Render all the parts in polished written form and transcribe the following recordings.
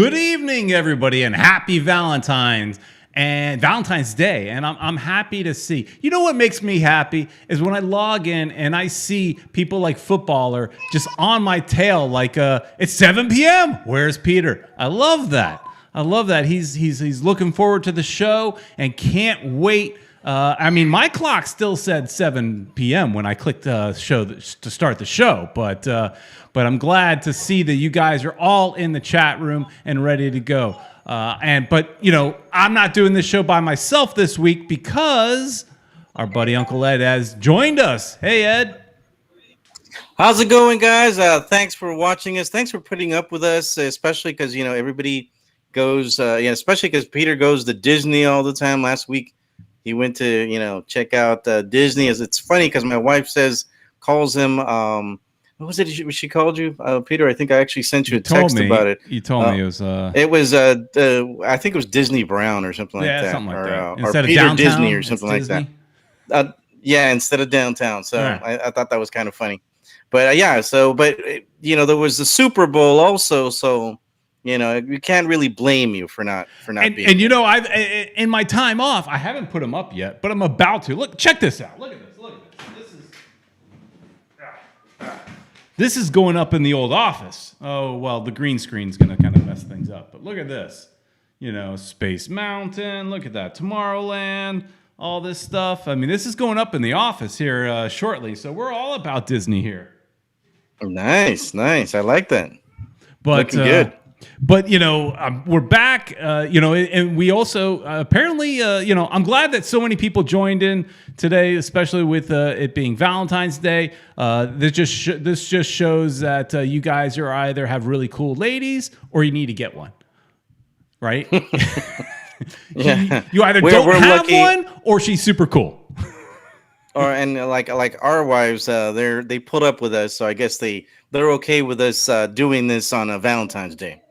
Good evening, everybody, and happy Valentine's Day. And I'm happy to see. You know what makes me happy is when I log in and I see people like Futbol just on my tail, like it's 7 p.m. Where's Peter? I love that. He's looking forward to the show and can't wait. My clock still said 7 p.m. when I clicked to start the show, but I'm glad to see that you guys are all in the chat room and ready to go. But I'm not doing this show by myself this week because our buddy Uncle Ed has joined us. Hey, Ed. How's it going, guys? Thanks for watching us. Thanks for putting up with us, especially because everybody goes, especially because Peter goes to Disney all the time. Last week he went to check out Disney. It's funny because my wife calls him. What was it she called you, Peter? I think I actually sent you a text about it. You told me it was. I think it was Disney Brown or something like that. Yeah, something like that. Instead of Peter downtown, Disney or something like that. Yeah, instead of downtown. So right. I thought that was kind of funny. But there was the Super Bowl also. So you can't really blame you for not being. And I've in my time off, I haven't put them up yet, but I'm about to. Look, check this out. Look at this. This is going up in the old office. Oh, well, the green screen's going to kind of mess things up. But look at this. Space Mountain. Look at that. Tomorrowland. All this stuff. I mean, this is going up in the office here shortly. So we're all about Disney here. Nice. I like that. But looking good. But we're back. And we also apparently, I'm glad that so many people joined in today, especially with it being Valentine's Day. This just shows that you guys are either have really cool ladies or you need to get one, right? Yeah. You either don't have lucky. One or she's super cool. And like our wives, they put up with us, so I guess they're okay with us doing this on a Valentine's Day.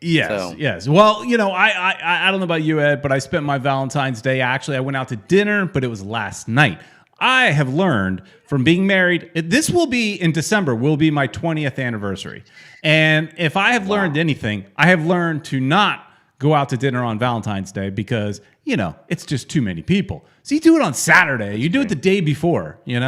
Yes. Well, I don't know about you, Ed, but I spent my Valentine's Day. Actually, I went out to dinner, but it was last night. I have learned from being married. This will be in December. Will be my 20th anniversary, and if I have learned anything, I have learned to not go out to dinner on Valentine's Day because it's just too many people. So you do it on Saturday. You do it the day before. You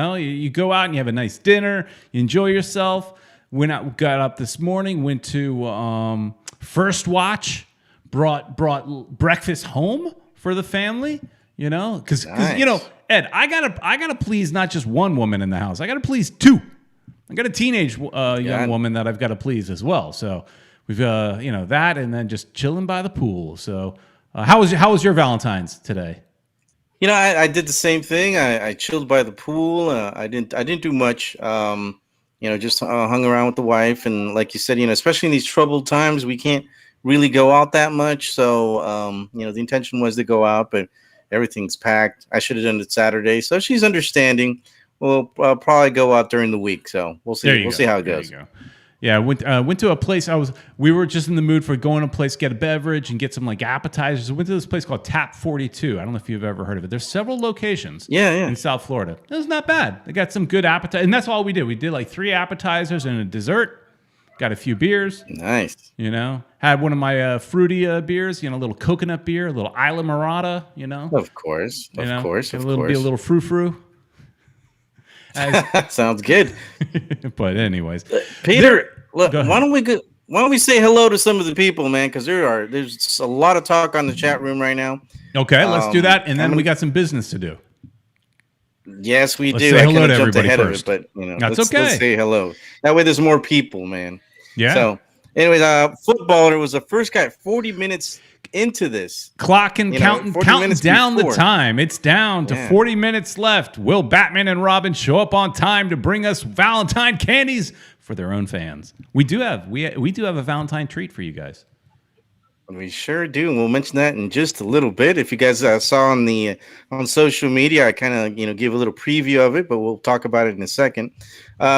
go out and you have a nice dinner. You enjoy yourself. Got up this morning. Went to First Watch. Brought breakfast home for the family. Because Ed, I gotta please not just one woman in the house. I gotta please two. I got a teenage young woman that I've got to please as well. So we've that, and then just chilling by the pool. So how was your Valentine's today? I did the same thing. I chilled by the pool. I didn't do much. Just hung around with the wife, and like you said, especially in these troubled times, we can't really go out that much. So the intention was to go out, but everything's packed. I should have done it Saturday, so she's understanding. We'll probably go out during the week, so we'll see. We'll see how it goes. Yeah, went to a place. We were just in the mood for going to a place, get a beverage, and get some like appetizers. We went to this place called Tap 42. I don't know if you've ever heard of it. There's several locations. in South Florida. It was not bad. They got some good appetizers, and that's all we did. We did like 3 appetizers and a dessert. Got a few beers. Nice. Had one of my fruity beers. A little coconut beer, a little Isla Morada. Of course. Be a little frou-frou. Sounds good. But anyways, Peter, look, why don't we say hello to some of the people, man? Because there's a lot of talk on the chat room right now. Okay, let's do that, and then we got some business to do. Yes, we do. Say hello to everybody first. But that's okay. Let's say hello. That way, there's more people, man. Yeah. So, anyways, Futbol was the first guy 40 minutes into this. Counting down the time. It's down to 40 minutes left. Will Batman and Robin show up on time to bring us Valentine candies for their own fans? We do have a Valentine treat for you guys. We sure do, and we'll mention that in just a little bit. If you guys saw on social media, I kind of give a little preview of it, but we'll talk about it in a second.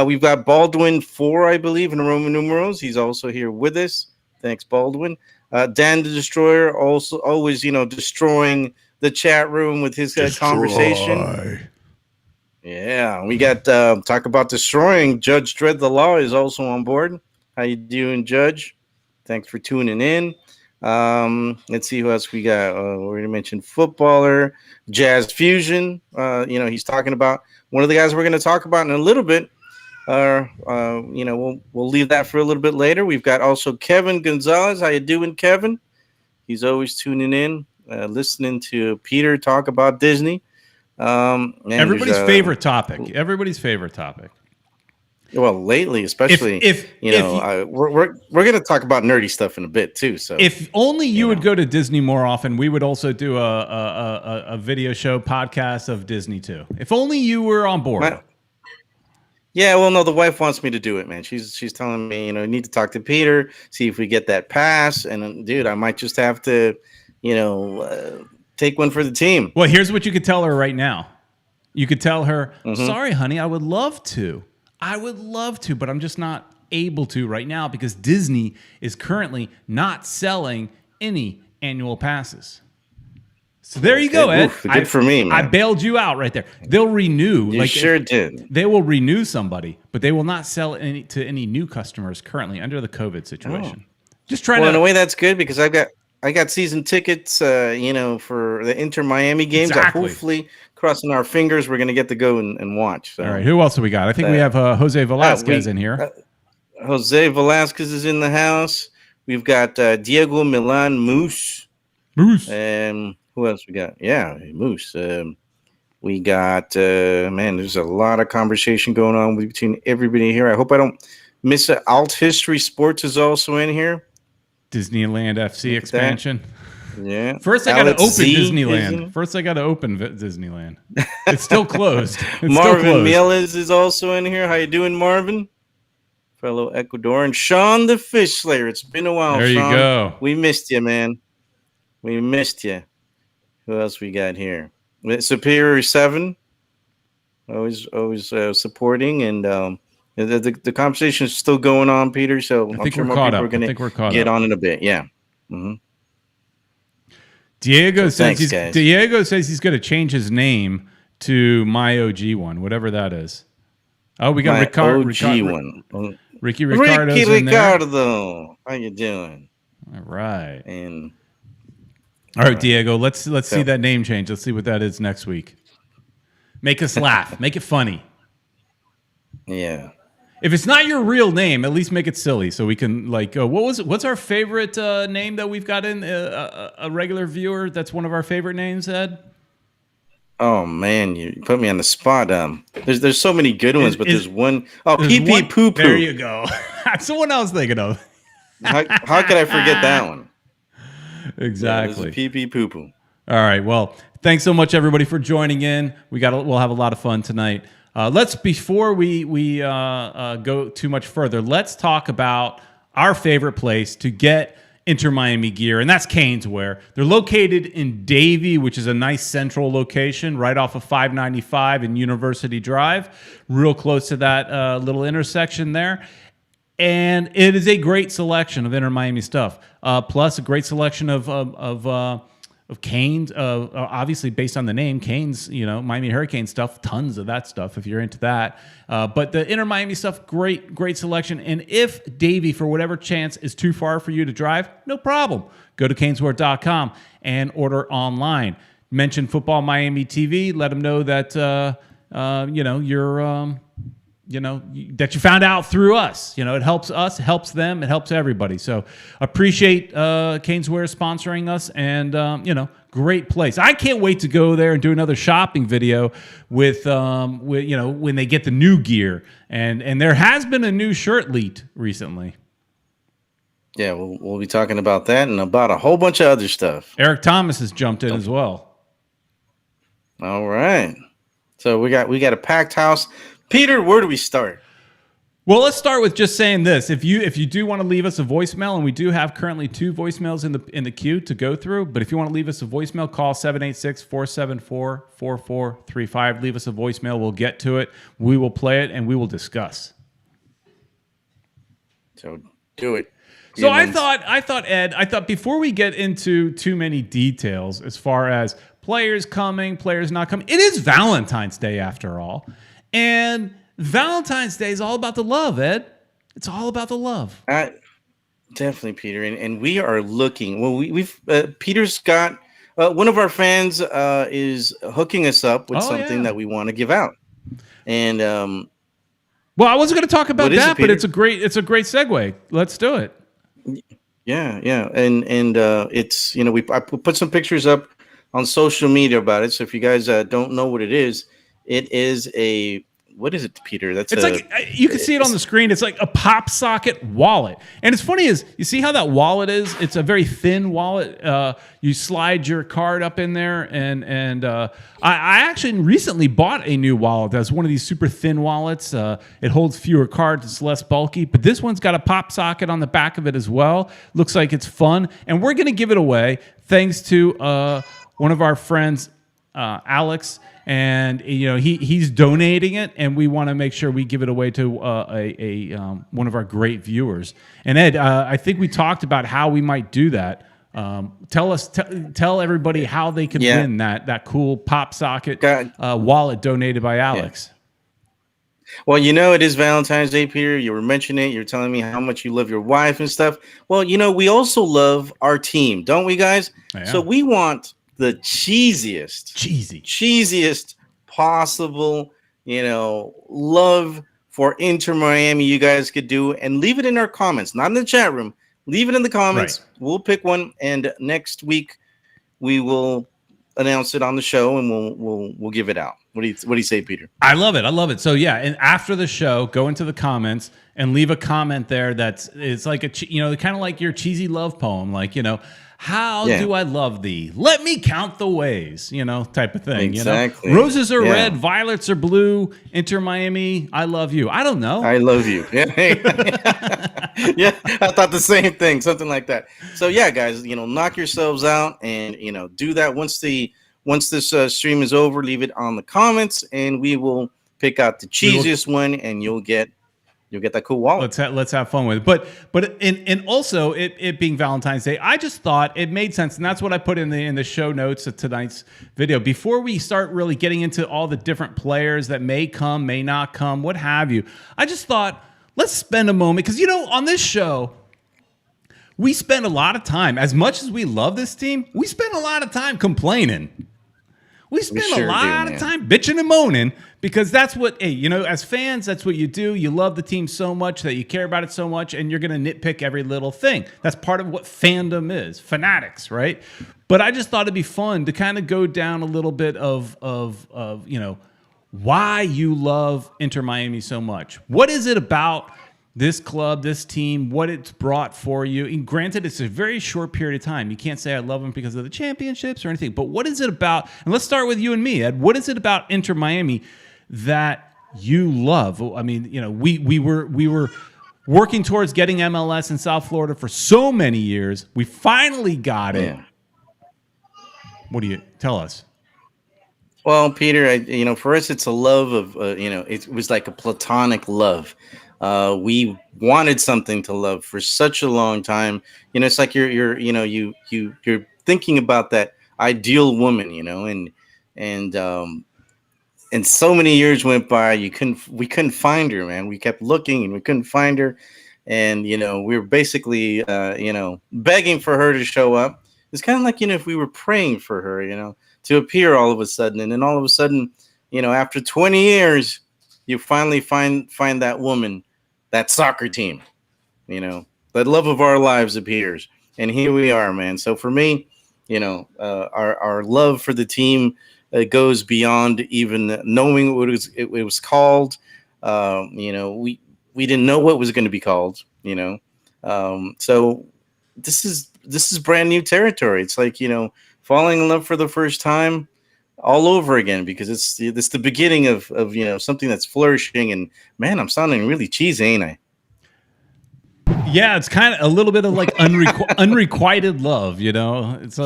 We've got Baldwin 4, I believe, in the Roman numerals. He's also here with us. Thanks, Baldwin. Dan the Destroyer, also always destroying the chat room with his conversation. Yeah, we got talk about destroying. Judge Dredd the Law is also on board. How you doing, Judge? Thanks for tuning in. Let's see who else we got. We already mentioned footballer, Jazz Fusion. He's talking about one of the guys we're going to talk about in a little bit. We'll leave that for a little bit later. We've got also Kevin Gonzalez. How you doing, Kevin? He's always tuning in, listening to Peter talk about Disney. Everybody's favorite topic. Everybody's favorite topic. Well, lately, especially, we're going to talk about nerdy stuff in a bit too. So, if only you would go to Disney more often, we would also do a video show podcast of Disney too. If only you were on board. No, the wife wants me to do it, man. She's telling me, you need to talk to Peter, see if we get that pass, and dude, I might just have to, take one for the team. Well, here's what you could tell her right now. You could tell her, "Sorry, honey, I would love to, but I'm just not able to right now because Disney is currently not selling any annual passes." So there you go, Ed. Good for me, man. I bailed you out right there. They'll renew. You sure did. They will renew somebody, but they will not sell to any new customers currently under the COVID situation. Just trying in a way, that's good because I got season tickets, for the Inter Miami games. Exactly. Hopefully, crossing our fingers, we're going to get to go and watch. So. All right, who else do we got? I think we have Jose Velasquez in here. Jose Velasquez is in the house. We've got Diego Milan Moose. And who else we got? Yeah, Moose. We got, there's a lot of conversation going on between everybody here. I hope I don't miss it. Alt History Sports is also in here. Disneyland FC expansion. Yeah. First, I got to open Disneyland. Disneyland. It's still closed. Marvin Mieles is also in here. How you doing, Marvin? Fellow Ecuadorian. Sean the Fish Slayer. It's been a while, there Sean. You go. We missed you, man. We missed you. Who else we got here? Superior 7. Always supporting, and the conversation is still going on, Peter. So I'm sure more people are going to get on in a bit. Yeah. Mm-hmm. Diego says he's going to change his name to My OG One, whatever that is. Oh, we got Ricky Ricardo. How you doing? All right. And all right, Diego, let's see that name change. Let's see what that is next week. Make us laugh. Make it funny. Yeah. If it's not your real name, at least make it silly so we can what's our favorite name that we've got in a regular viewer that's one of our favorite names, Ed? Oh man, you put me on the spot. There's so many good ones, but there's one. Oh, pee poo poo. There you go. That's the one I was thinking of. How could I forget that one? Exactly. Pee pee poo poo. All right. Well, thanks so much, everybody, for joining in. We'll have a lot of fun tonight. Before we go too much further, let's talk about our favorite place to get Inter Miami gear, and that's Canesware. They're located in Davie, which is a nice central location right off of 595 and University Drive, real close to that little intersection there. And it is a great selection of Inter Miami stuff, plus a great selection of Canes, obviously based on the name, Canes, Miami Hurricane stuff, tons of that stuff if you're into that. But the Inter Miami stuff, great selection. And if Davie, for whatever chance, is too far for you to drive, no problem. Go to canesware.com and order online. Mention Futbol Miami TV. Let them know that that you found out through us. It helps us, it helps them, it helps everybody. So appreciate Canesware sponsoring us, and great place. I can't wait to go there and do another shopping video with when they get the new gear. And there has been a new shirt leaked recently. Yeah, we'll be talking about that and about a whole bunch of other stuff. Eric Thomas has jumped in as well. All right. So we got a packed house. Peter, where do we start? Well, let's start with just saying this. If you do want to leave us a voicemail, and we do have currently 2 voicemails in the queue to go through, but if you want to leave us a voicemail, call 786-474-4435. Leave us a voicemail. We'll get to it. We will play it, and we will discuss. So do it. So I thought, Ed, before we get into too many details as far as players coming, players not coming, it is Valentine's Day after all. And Valentine's Day is all about the love, Ed. It's all about the love. Definitely, Peter, and we are looking. Well, we've Peter's got one of our fans is hooking us up with Oh something yeah. that we want to give out, and Well, I wasn't going to talk what about is it, that, but Peter? it's a great segue. Let's do it. Yeah, yeah, and it's I put some pictures up on social media about it. So if you guys don't know what it is a what is it, Peter? That's It's a like you can see it on the screen. It's like a pop socket wallet, and it's funny is you see how that wallet is. It's a very thin wallet. You slide your card up in there, and I actually recently bought a new wallet that's one of these super thin wallets. It holds fewer cards. It's less bulky, but this one's got a pop socket on the back of it as well. Looks like it's fun, and we're gonna give it away thanks to one of our friends, Alex. And he's donating it, and we want to make sure we give it away to one of our great viewers. And Ed, I think we talked about how we might do that. Tell everybody how they can win that cool pop socket wallet donated by Alex. Yeah. Well, it is Valentine's Day, Peter. You were mentioning it. You're telling me how much you love your wife and stuff. Well, we also love our team, don't we, guys? Yeah. So we want the cheesiest possible, love for Inter Miami you guys could do, and leave it in our comments, not in the chat room. Leave it in the comments. Right. We'll pick one, and next week we will announce it on the show, and we'll give it out. What do you say, Peter? I love it. So yeah, and after the show, go into the comments and leave a comment there it's like kind of like your cheesy love poem, like how do I love thee? Let me count the ways, type of thing. Exactly. Roses are red, violets are blue. Inter Miami, I love you. I don't know. I love you. Yeah, yeah. I thought the same thing, something like that. So yeah, guys, knock yourselves out, and do that once this stream is over. Leave it on the comments, and we will pick out the cheesiest one, and you'll get that cool wallet. Let's have fun with it. But and also it being Valentine's Day, I just thought it made sense, and that's what I put in the show notes of tonight's video. Before we start really getting into all the different players that may come, may not come, what have you, I just thought let's spend a moment, because on this show we spend a lot of time. As much as we love this team, we spend a lot of time complaining. We spend a lot of time bitching and moaning, because that's what, as fans, that's what you do. You love the team so much that you care about it so much, and you're going to nitpick every little thing. That's part of what fandom is, fanatics, right? But I just thought it'd be fun to kind of go down a little bit of why you love Inter Miami so much. What is it about this club, this team, what it's brought for you? And granted, it's a very short period of time. You can't say I love them because of the championships or anything. But what is it about? And let's start with you and me, Ed. What is it about Inter Miami that you love? I mean, we were working towards getting MLS in South Florida for so many years. We finally got it. What do you tell us? Well, Peter, for us, it's a love of, it was like a platonic love. We wanted something to love for such a long time. It's like you're thinking about that ideal woman, and so many years went by. We couldn't find her, man. We kept looking and we couldn't find her. And, we were basically, begging for her to show up. It's kind of like, if we were praying for her, to appear all of a sudden. And then all of a sudden, after 20 years, you finally find that woman, that soccer team, that love of our lives appears. And here we are, man. So for me, our love for the team goes beyond even knowing what it was called. We didn't know what was going to be called, so this is brand new territory. It's like, falling in love for the first time all over again, because it's the beginning of something that's flourishing. And man, I'm sounding really cheesy, ain't I? Yeah, it's kind of a little bit of like unrequited love, It's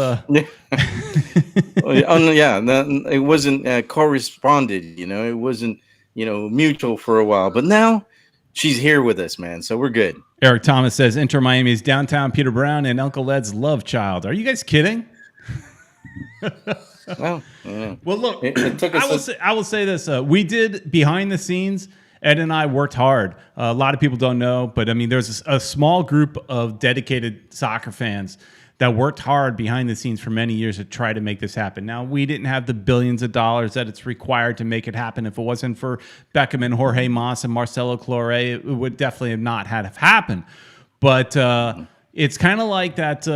it wasn't corresponded, it wasn't mutual for a while, but now she's here with us, man. So we're good. Eric Thomas says Inter Miami is downtown Peter Brown and Uncle Ed's love child. Are you guys kidding? Well, yeah. Well, look, I will say this. We did behind the scenes, Ed and I worked hard. A lot of people don't know, but I mean, there's a small group of dedicated soccer fans that worked hard behind the scenes for many years to try to make this happen. Now, we didn't have the billions of dollars that it's required to make it happen. If it wasn't for Beckham and Jorge Mas and Marcelo Claure, it would definitely have not had happened. But it's kind of like that.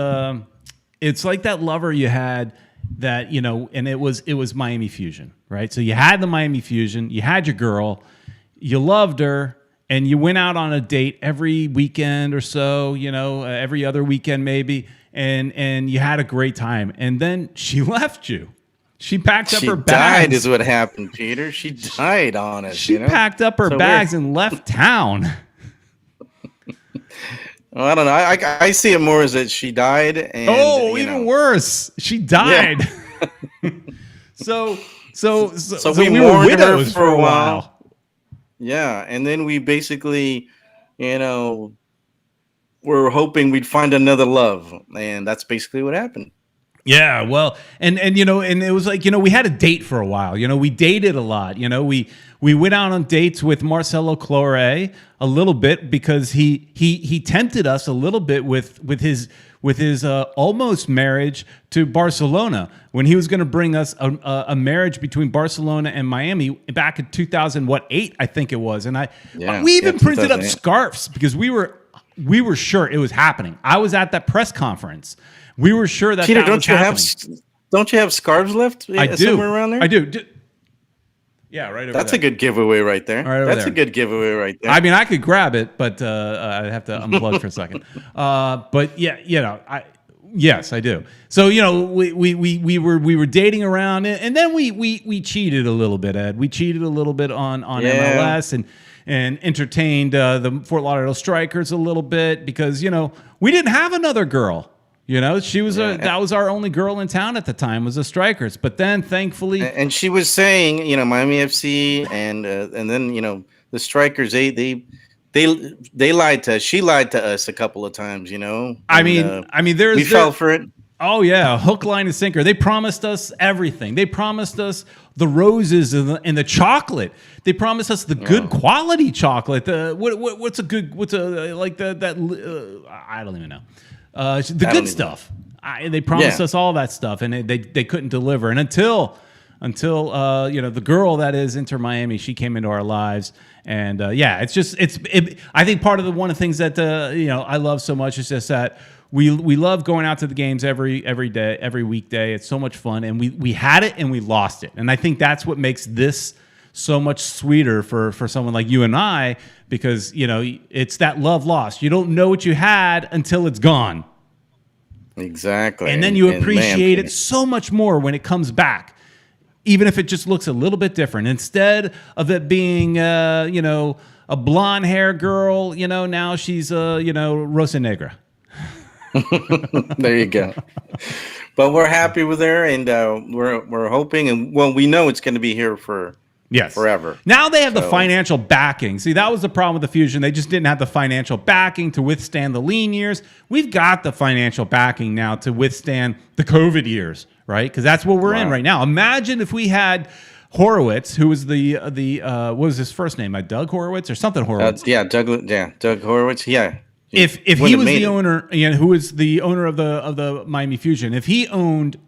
It's like that lover you had that, you know, and it was Miami Fusion, right? So you had the Miami Fusion, you had your girl, you loved her, and you went out on a date every weekend or so, you know, every other weekend maybe. And you had a great time, and then she left you. She packed up her bags. She died is what happened, Peter. She died on us. She packed up her bags and left town. Well, I don't know. I see it more as that she died. And, even worse. She died. Yeah. So we were widows for a while. Yeah, and then we basically, you know, we're hoping we'd find another love, and that's basically what happened. Yeah, well, and you know, and it was like, you know, we had a date for a while. You know, we dated a lot. You know, we went out on dates with Marcelo Claure a little bit because he tempted us a little bit with his almost marriage to Barcelona when he was going to bring us a marriage between Barcelona and Miami back in 2008, I think it was. And we even printed up scarves because we were sure it was happening. I was at that press conference. We were sure that Peter, that was happening. Don't you have scarves left? I do. Somewhere around there? I do. Yeah, right over That's there. a good giveaway right there. That's a good giveaway right there. I mean, I could grab it, but I'd have to unplug for a second. But yeah, you know, yes, I do. So, you know, we were dating around, and then we cheated a little bit, Ed. We cheated a little bit on MLS and entertained the Fort Lauderdale Strikers a little bit because, you know, we didn't have another girl. You know, she was that was our only girl in town at the time, was the Strikers. But then, thankfully, and she was saying, you know, Miami FC, and then, you know, the Strikers, they lied to us. She lied to us a couple of times, you know. And, I mean, we fell for it. Oh yeah, hook, line, and sinker. They promised us everything. They promised us the roses and the chocolate. They promised us the good quality chocolate. I don't even know. The good stuff. They promised us all that stuff, and they couldn't deliver. And until you know, the girl that is Inter Miami, she came into our lives, and I think part of one of the things that you know, I love so much is just that we love going out to the games every day, every weekday. It's so much fun, and we had it and we lost it, and I think that's what makes this so much sweeter for someone like you and I, because, you know, it's that love lost. You don't know what you had until it's gone. Exactly. And then you appreciate it so much more when it comes back, even if it just looks a little bit different. Instead of it being, you know, a blonde hair girl, you know, now she's, you know, Rosa Negra. There you go. But we're happy with her, and we're hoping, and well, we know it's going to be here for forever. Now they have the financial backing. See, that was the problem with the Fusion. They just didn't have the financial backing to withstand the lean years. We've got the financial backing now to withstand the COVID years, right? Because that's what we're in right now. Imagine if we had Horowitz, who was the what was his first name? Doug Horowitz or something Horowitz? Doug Horowitz. Yeah. If he was the owner, you know, who was the owner of the Miami Fusion, if he owned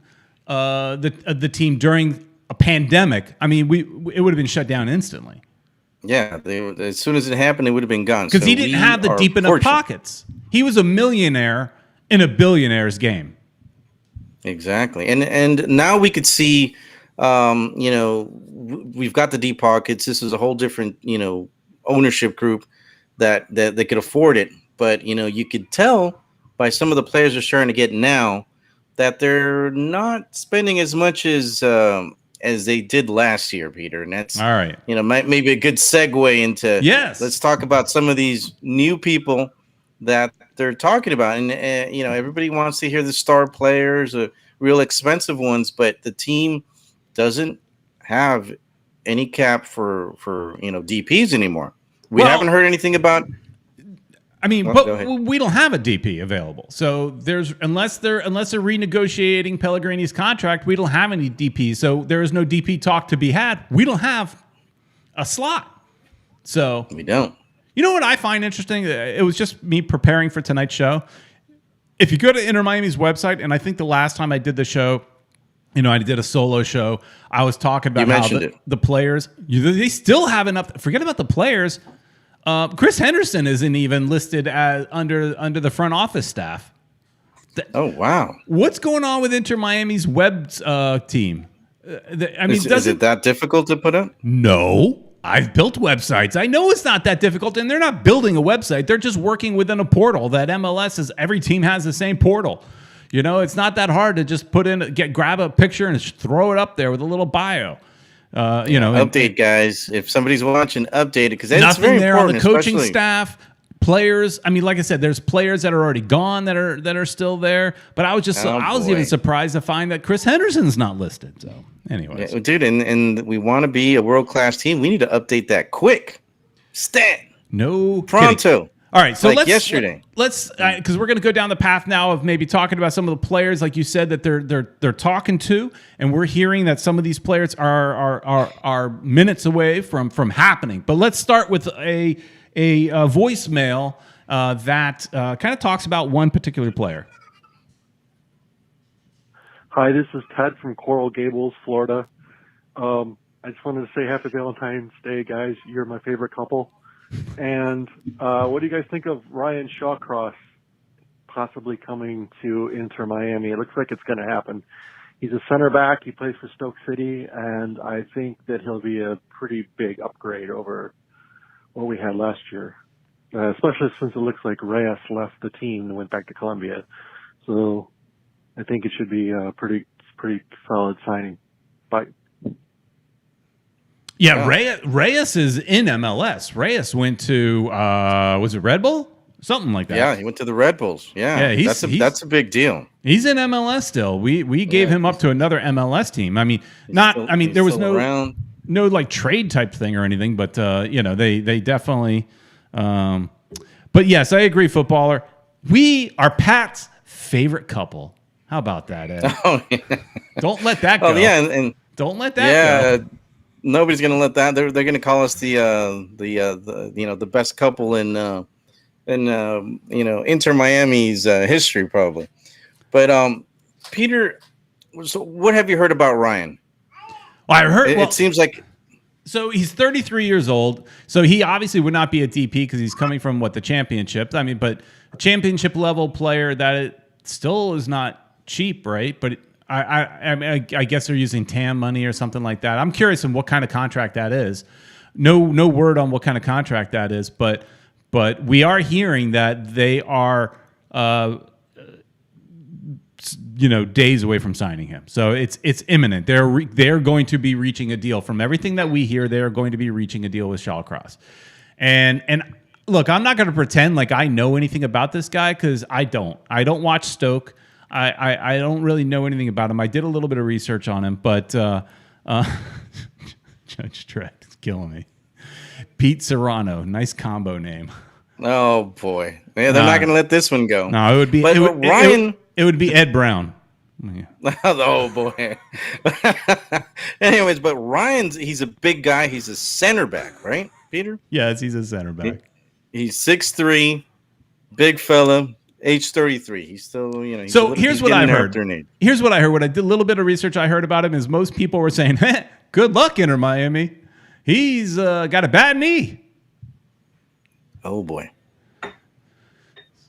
the team during a pandemic, I mean, it would have been shut down instantly. Yeah, as soon as it happened, it would have been gone. Because he didn't have the deep enough pockets. He was a millionaire in a billionaire's game. Exactly, and now we could see, you know, we've got the deep pockets. This is a whole different, you know, ownership group that could afford it. But, you know, you could tell by some of the players they're starting to get now that they're not spending as much as they did last year, Peter. And that's all right. You know, maybe a good segue into let's talk about some of these new people that they're talking about. And you know, everybody wants to hear the star players, real expensive ones, but the team doesn't have any cap for you know, DPs anymore. We haven't heard anything about. I mean, but we don't have a DP available. So unless they're renegotiating Pellegrini's contract, we don't have any DPs. So there is no DP talk to be had. We don't have a slot. So we don't. You know what I find interesting? It was just me preparing for tonight's show. If you go to Inter Miami's website, and I think the last time I did the show, I did a solo show. I was talking about how the players, they still haven't up. Forget about the players. Chris Henderson isn't even listed as under the front office staff. Oh, wow. What's going on with Inter Miami's web team? Is it that difficult to put up? No. I've built websites. I know it's not that difficult, and they're not building a website. They're just working within a portal that MLS is. Every team has the same portal. It's not that hard to just grab a picture and throw it up there with a little bio. Update, guys. If somebody's watching, update it because it's nothing very there important. On the coaching staff, players. Like I said, there's players that are already gone that are still there. But I was even surprised to find that Chris Henderson's not listed. So, anyways, dude, and we want to be a world class team. We need to update that quick. Stat. No, pronto. Kidding. All right, so yesterday. Let's because we're going to go down the path now of maybe talking about some of the players, like you said, that they're talking to, and we're hearing that some of these players are minutes away from happening. But let's start with a voicemail that kind of talks about one particular player. Hi, this is Ted from Coral Gables, Florida. I just wanted to say happy Valentine's Day, guys. You're my favorite couple. And what do you guys think of Ryan Shawcross possibly coming to Inter Miami? It looks like it's going to happen. He's a center back. He plays for Stoke City, and I think that he'll be a pretty big upgrade over what we had last year, especially since it looks like Reyes left the team and went back to Colombia. So I think it should be a pretty solid signing. Bye. Yeah, Reyes is in MLS. Reyes went to was it Red Bull? Something like that. Yeah, he went to the Red Bulls. Yeah, that's a big deal. He's in MLS still. We gave him up to another MLS team. There was no like trade type thing or anything, but they definitely. But yes, I agree, footballer. We are Pat's favorite couple. How about that, Ed? Oh, yeah. Don't let that go. Oh yeah, and don't let that go. Nobody's going to let that. They're going to call us the best couple in Inter Miami's history probably. But Peter, so what have you heard about Ryan? Well, I heard it seems like. So he's 33 years old. So he obviously would not be a DP because he's coming from the championship. But championship level player that it still is not cheap, right? But I guess they're using TAM money or something like that. I'm curious on what kind of contract that is. No word on what kind of contract that is, but we are hearing that they are days away from signing him. So it's imminent. They're going to be reaching a deal. From everything that we hear, they're going to be reaching a deal with Shawcross. And look, I'm not going to pretend like I know anything about this guy because I don't. I don't watch Stoke. I don't really know anything about him. I did a little bit of research on him, but Judge Dredd is killing me. Pete Serrano, nice combo name. Oh boy, yeah, they're not going to let this one go. No, it would be Ryan. It would be Ed Brown. Yeah. Oh boy. Anyways, but he's a big guy. He's a center back, right, Peter? Yes, he's a center back. He's 6'3", big fella. Age 33. He's still, So here's what I heard. Here's what I heard. When I did a little bit of research, I heard about him is most people were saying, good luck, Inter Miami. He's got a bad knee. Oh, boy.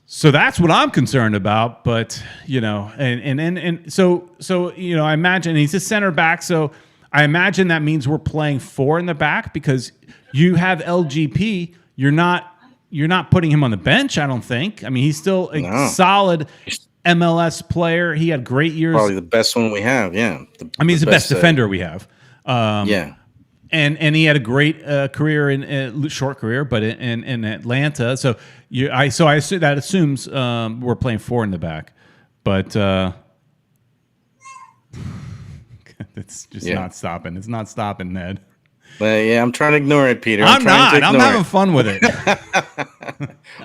So that's what I'm concerned about. But, and so I imagine he's a center back. So I imagine that means we're playing 4 in the back because you have LGP. You're not putting him on the bench, I don't think. He's still a solid MLS player. He had great years. Probably the best one we have, yeah. He's the best defender we have. Yeah. And he had a great career short career, but in Atlanta. So I assume that assumes we're playing 4 in the back. But it's just not stopping. It's not stopping, Ned. But yeah, I'm trying to ignore it, Peter. I'm having fun with it.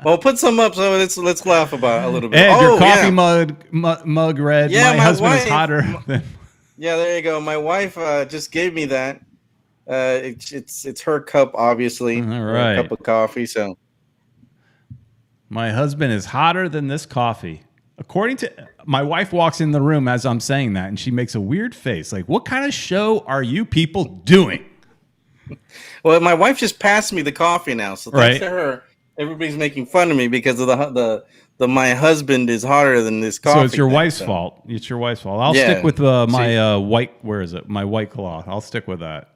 Well, put some up so let's laugh about it a little bit. Ed, your coffee mug red. Yeah, my husband is hotter than. Yeah, there you go. My wife just gave me that. It's her cup, obviously. All right. Cup of coffee. So my husband is hotter than this coffee. According to my wife, walks in the room as I'm saying that, and she makes a weird face. Like, what kind of show are you people doing? Well, my wife just passed me the coffee now, so thanks to her, everybody's making fun of me because of the my husband is hotter than this coffee. So it's your wife's fault. It's your wife's fault. I'll stick with my white. Where is it? My white claw. I'll stick with that.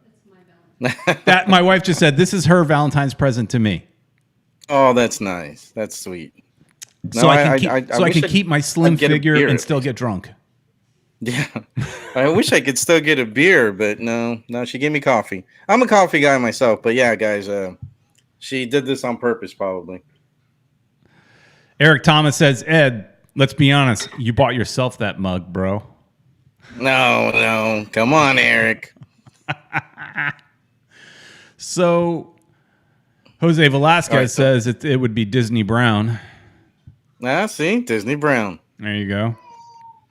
That my wife just said. This is her Valentine's present to me. Oh, that's nice. That's sweet. No, so I can keep my slim figure and still get drunk. Yeah, I wish I could still get a beer, but no, she gave me coffee. I'm a coffee guy myself, but yeah, guys, she did this on purpose, probably. Eric Thomas says, Ed, let's be honest, you bought yourself that mug, bro. No, come on, Eric. So, Jose Velasquez says it would be Disney Brown. See, Disney Brown. There you go.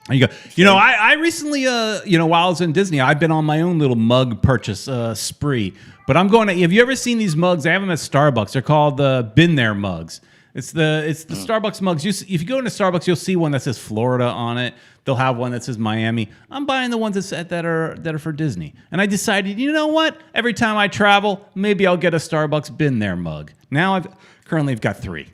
You know, I recently, while I was in Disney, I've been on my own little mug purchase spree. But I'm going to. Have you ever seen these mugs? I have them at Starbucks. They're called the Been There mugs. It's the Starbucks mugs. If you go into Starbucks, you'll see one that says Florida on it. They'll have one that says Miami. I'm buying the ones that are for Disney. And I decided, you know what? Every time I travel, maybe I'll get a Starbucks Been There mug. Now I've got 3.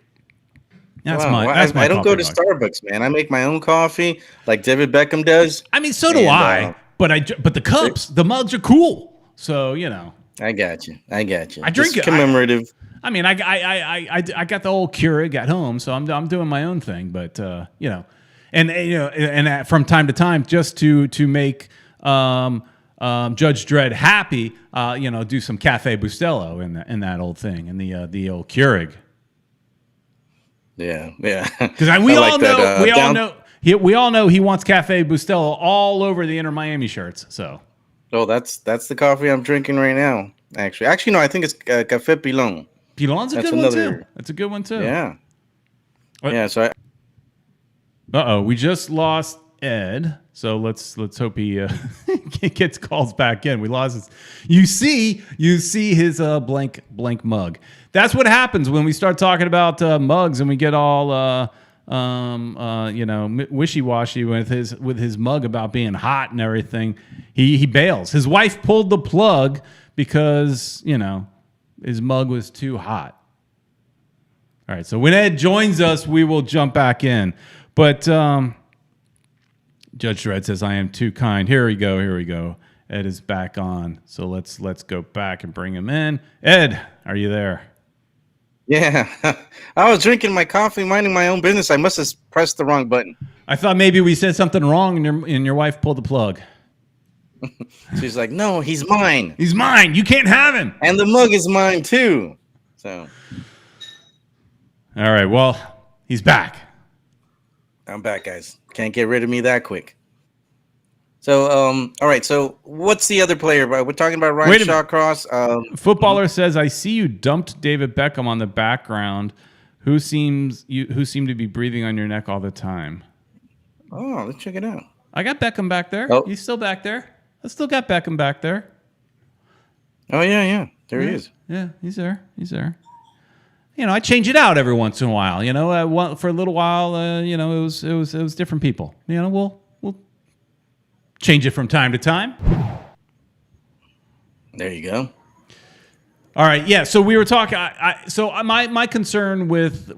That's my I don't go to Starbucks, man. I make my own coffee like David Beckham does. I mean, so do I. But the cups, the mugs are cool. So, you know. I got you. I drink it commemorative. I mean, I got the old Keurig at home, so I'm doing my own thing. But you know, and from time to time, just to make Judge Dredd happy, do some Cafe Bustelo in that old thing, in the old Keurig. Yeah. Because we all know he wants Cafe Bustelo all over the Inter Miami shirts. So. Oh, that's the coffee I'm drinking right now. Actually, no, I think it's Café Pilon. Pilon's a good one too. That's a good one too. Yeah. What? Yeah. So. We just lost Ed. So let's hope he gets calls back in. We lost his. You see his blank mug. That's what happens when we start talking about mugs and we get all wishy-washy with his mug about being hot and everything. He bails. His wife pulled the plug because, his mug was too hot. All right, so when Ed joins us, we will jump back in. But Judge Dredd says, I am too kind. Here we go. Ed is back on. So let's go back and bring him in. Ed, are you there? Yeah. I was drinking my coffee, minding my own business. I must have pressed the wrong button. I thought maybe we said something wrong and your wife pulled the plug. She's like, no, he's mine. He's mine. You can't have him. And the mug is mine too. So. All right. Well, he's back. I'm back, guys. Can't get rid of me that quick. So, all right. So, what's the other player? We're talking about Ryan Shawcross. Footballer says, "I see you dumped David Beckham on the background. Who seem to be breathing on your neck all the time?" Oh, let's check it out. I got Beckham back there. Oh. He's still back there. I still got Beckham back there. Oh yeah. There he is. Yeah, he's there. I change it out every once in a while. For a little while, it was different people. We'll change it from time to time. There you go. All right, yeah. So we were talking. My concern with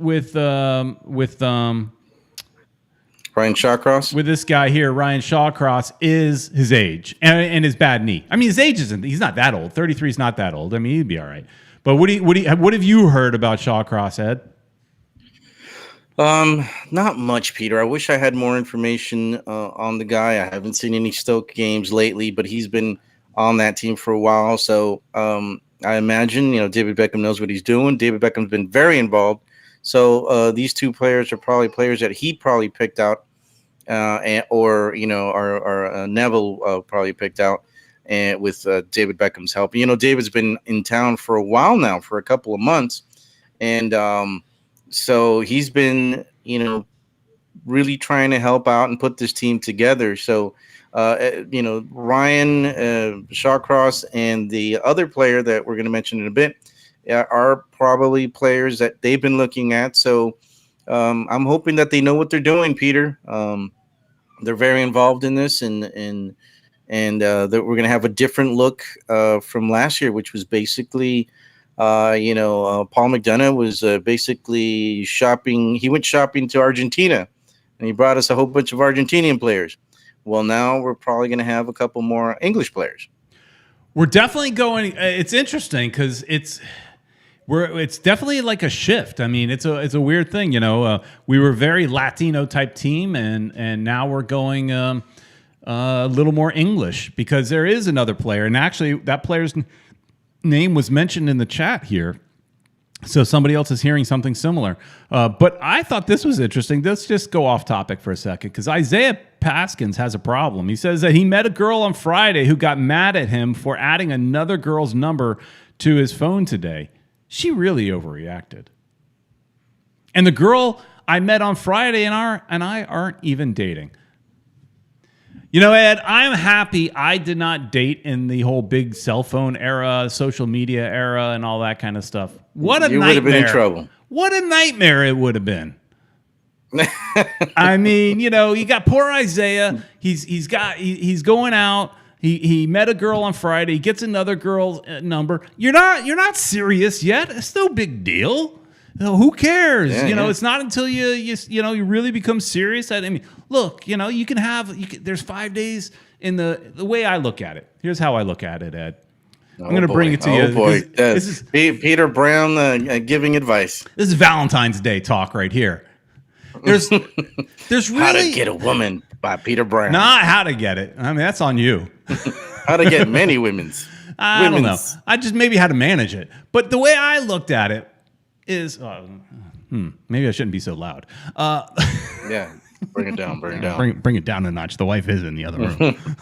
Ryan Shawcross, with this guy here, Ryan Shawcross, is his age and his bad knee. I mean, his age isn't. He's not that old. 33 is not that old. I mean, he'd be all right. But what have you heard about Shawcross, Ed? Not much, Peter. I wish I had more information on the guy. I haven't seen any Stoke games lately, but he's been on that team for a while. So I imagine David Beckham knows what he's doing. David Beckham's been very involved. So these two players are probably players that he probably picked out, or Neville probably picked out, and with David Beckham's help. David's been in town for a while now, for a couple of months, and so he's been really trying to help out and put this team together. So, Ryan Shawcross and the other player that we're going to mention in a bit are probably players that they've been looking at. So I'm hoping that they know what they're doing, Peter. They're very involved in this, and that we're going to have a different look from last year, which was basically, Paul McDonough was basically shopping. He went shopping to Argentina, and he brought us a whole bunch of Argentinian players. Well, now we're probably going to have a couple more English players. We're definitely going. It's interesting because it's definitely like a shift. I mean, it's a weird thing. We were a very Latino type team, and now we're going a little more English because there is another player, and actually that player's name was mentioned in the chat here. So somebody else is hearing something similar. But I thought this was interesting. Let's just go off topic for a second because Isaiah Paskins has a problem. He says that he met a girl on Friday who got mad at him for adding another girl's number to his phone today. She really overreacted. And the girl I met on Friday and I aren't even dating. Ed, I'm happy I did not date in the whole big cell phone era, social media era, and all that kind of stuff. What a nightmare. You would have been in trouble. What a nightmare it would have been. I mean, you got poor Isaiah. He's going out. He met a girl on Friday. He gets another girl's number. You're not serious yet. It's no big deal. Who cares? Yeah, it's not until you really become serious. Look, you can have. There's 5 days in the way I look at it. Here's how I look at it, Ed. I'm going to bring it to you. Oh boy, this is Peter Brown giving advice. This is Valentine's Day talk right here. There's really How to Get a Woman by Peter Brown. Not How to Get It. I mean, that's on you. How to Get Many Women's. I don't know. I just maybe how to manage it. But the way I looked at it is, maybe I shouldn't be so loud. Yeah, bring it down. Bring it down a notch. The wife is in the other room.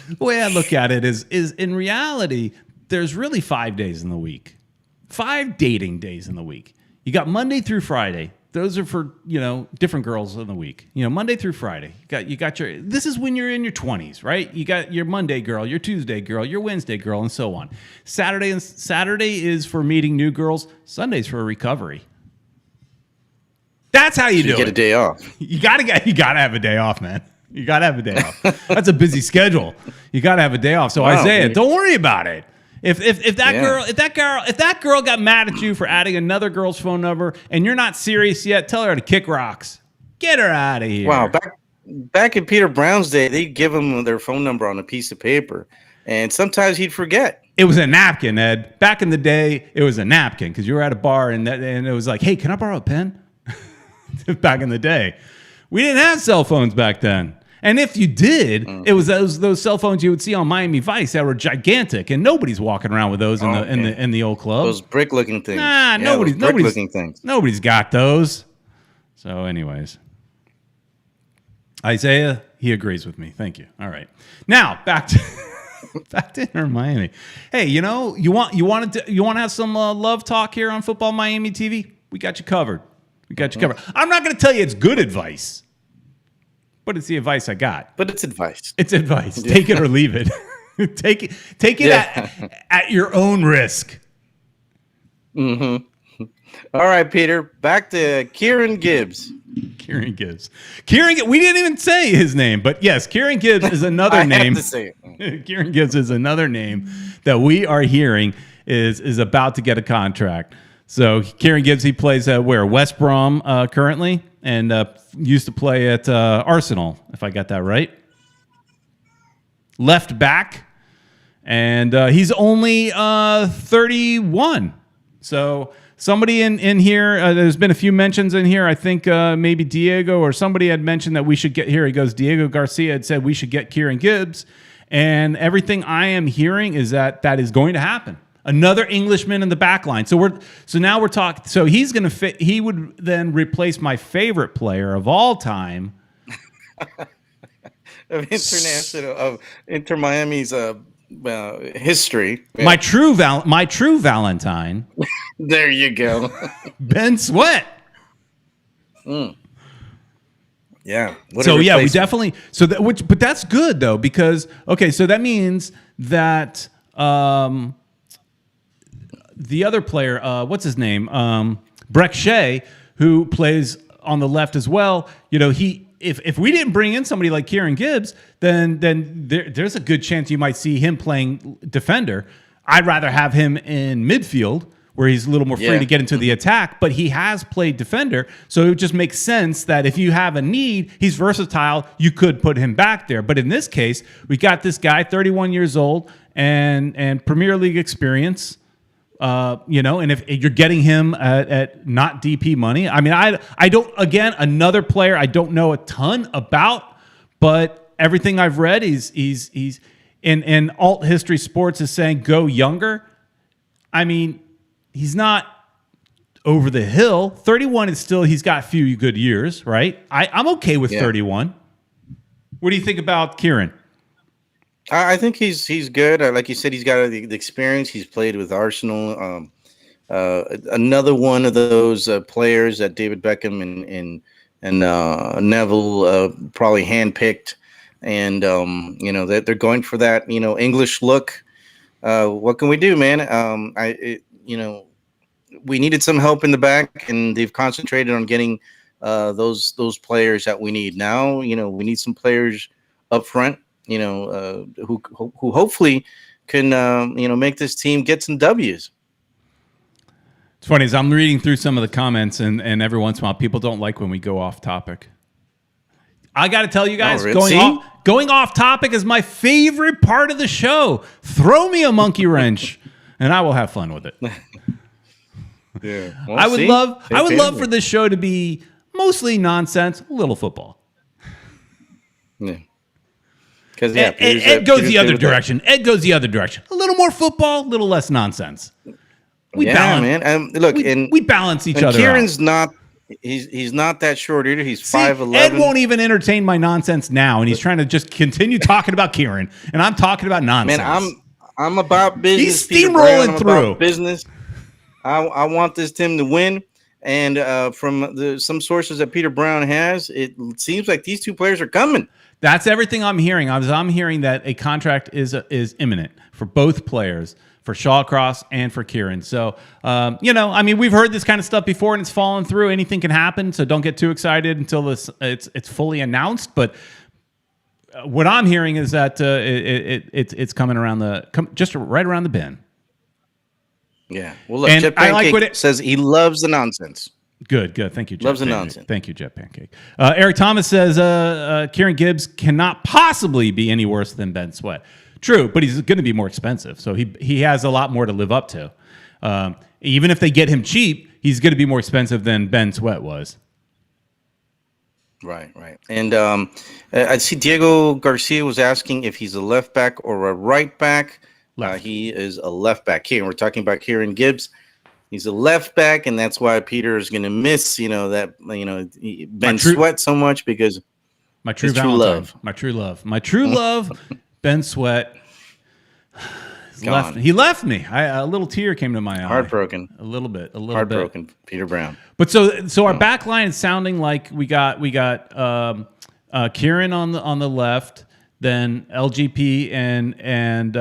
The way I look at it is in reality, there's really 5 days in the week, 5 dating days in the week. You got Monday through Friday. Those are for, different girls in the week. Monday through Friday. You got your. This is when you're in your 20s, right? You got your Monday girl, your Tuesday girl, your Wednesday girl, and so on. Saturday is for meeting new girls. Sunday's for recovery. That's how you do it. You get a day off. You gotta have a day off, man. You gotta have a day off. That's a busy schedule. You gotta have a day off. So wow, Isaiah, don't worry about it. If that girl got mad at you for adding another girl's phone number and you're not serious yet, tell her to kick rocks. Get her out of here. Wow, back in Peter Brown's day, they'd give him their phone number on a piece of paper, and sometimes he'd forget. It was a napkin, Ed. Back in the day, it was a napkin because you were at a bar and it was like, hey, can I borrow a pen? Back in the day, we didn't have cell phones back then. And if you did, it was those cell phones you would see on Miami Vice that were gigantic, and nobody's walking around with those in the old club. Those brick-looking things. Nah, nobody's got those. So, anyways, Isaiah, he agrees with me. Thank you. All right, now back to Inter Miami. Hey, you want to have some love talk here on Football Miami TV? We got you covered. I'm not going to tell you it's good advice. But it's the advice I got. But it's advice. It's advice. Take it or leave it. Take it at your own risk. Mm-hmm. All right, Peter. Back to Kieran Gibbs. We didn't even say his name, but yes, Kieran Gibbs is another name. Have to say it. Kieran Gibbs is another name that we are hearing is about to get a contract. So Kieran Gibbs, he plays at West Brom currently, and used to play at Arsenal, if I got that right. Left back, and he's only 31. So somebody in here, there's been a few mentions in here. I think maybe Diego or somebody had mentioned that we should get here. He goes, Diego Garcia had said we should get Kieran Gibbs, and everything I am hearing is that is going to happen. Another Englishman in the back line. So now we're talking. So he's going to fit. He would then replace my favorite player of all time, of Inter Miami's history. My true Valentine. There you go. Ben Sweat. Yeah. So yeah, we definitely but that's good though, because okay, so that means that the other player, what's his name, Breck Shea, who plays on the left as well. You know, if we didn't bring in somebody like Kieran Gibbs, then there's a good chance you might see him playing defender. I'd rather have him in midfield, where he's a little more free to get into the attack, but he has played defender. So it just makes sense that if you have a need, he's versatile, you could put him back there. But in this case, we got this guy, 31 years old, and Premier League experience, you know, and if you're getting him at not DP money, I mean, I don't, again, another player I don't know a ton about, but everything I've read, he's in alt history sports is saying go younger. I mean, he's not over the hill. 31 is still, he's got a few good years, right? I'm okay with 31. What do you think about Kieran? I think he's good. Like you said, he's got the experience. He's played with Arsenal. Another one of those players that David Beckham and Neville probably handpicked. And, you know, they're going for that, you know, English look. What can we do, man? You know, we needed some help in the back, and they've concentrated on getting those players that we need. Now, you know, we need some players up front, you know, who hopefully can, you know, make this team get some W's. It's funny, as I'm reading through some of the comments, and every once in a while, people don't like when we go off topic. I got to tell you guys, going off topic is my favorite part of the show. Throw me a monkey wrench, and I will have fun with it. Yeah, I would love for this show to be mostly nonsense, a little football. Yeah, because Ed goes the other direction. Ed goes the other direction. A little more football, a little less nonsense. We balance, man. Look, we balance each other. Kieran's out. He's not that short either. He's 5'11". Ed won't even entertain my nonsense now, and he's trying to just continue talking about Kieran, and I'm talking about nonsense. Man, I'm about business. He's steamrolling through business. I want this team to win, and from some sources that Peter Brown has, it seems like these two players are coming. That's everything I'm hearing. I'm hearing that a contract is imminent for both players, for Shawcross and for Kieran. So, you know, I mean, we've heard this kind of stuff before, and it's fallen through. Anything can happen, so don't get too excited until it's fully announced. But what I'm hearing is that it's coming around just right around the bend. Yeah. Well, look, Jet Pancake says he loves the nonsense. Good. Thank you, Jet Loves the Pancake. nonsense. Thank you, Jet Pancake. Eric Thomas says Kieran Gibbs cannot possibly be any worse than Ben Sweat. True, but he's going to be more expensive, so he has a lot more to live up to. Even if they get him cheap, he's going to be more expensive than Ben Sweat was. Right. And I see Diego Garcia was asking if he's a left back or a right back. He is a left back here. We're talking about Kieran Gibbs. He's a left back, and that's why Peter is going to miss, you know, that, you know, Ben Sweat so much, because my true love, Ben Sweat. He left me. A little tear came to my eye. Heartbroken. A little bit. Heartbroken. Peter Brown. But so our back line is sounding like we got Kieran on the left, then LGP and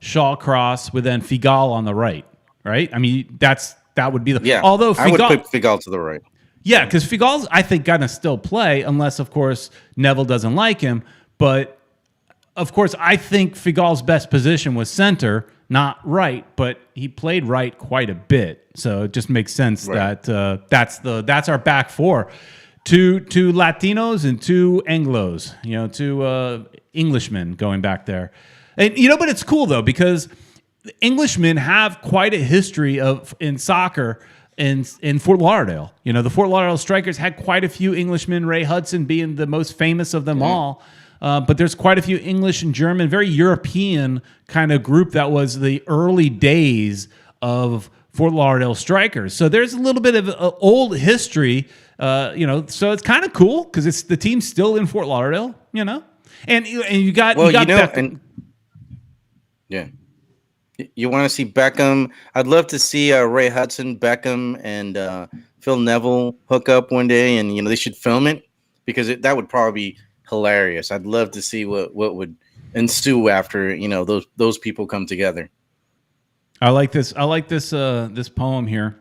Shawcross, with then Figal on the right. Right? I mean, that would be the Although I would put Figal to the right. Yeah, because Figal's, I think, gonna still play unless, of course, Neville doesn't like him. But of course, I think Figal's best position was center, not right. But he played right quite a bit, so it just makes sense that that's our back four. Two Latinos and two Anglos. You know, two Englishmen going back there. And you know, but it's cool though, because Englishmen have quite a history in soccer in Fort Lauderdale. You know, the Fort Lauderdale Strikers had quite a few Englishmen, Ray Hudson being the most famous of them all. But there's quite a few English and German, very European kind of group that was the early days of Fort Lauderdale Strikers. So there's a little bit of old history, you know, so it's kind of cool because it's the team's still in Fort Lauderdale, you know, and you got You want to see Beckham? I'd love to see Ray Hudson, Beckham, and Phil Neville hook up one day, and you know they should film it. because that would probably be hilarious. I'd love to see what would ensue after those people come together. I like this. This poem here.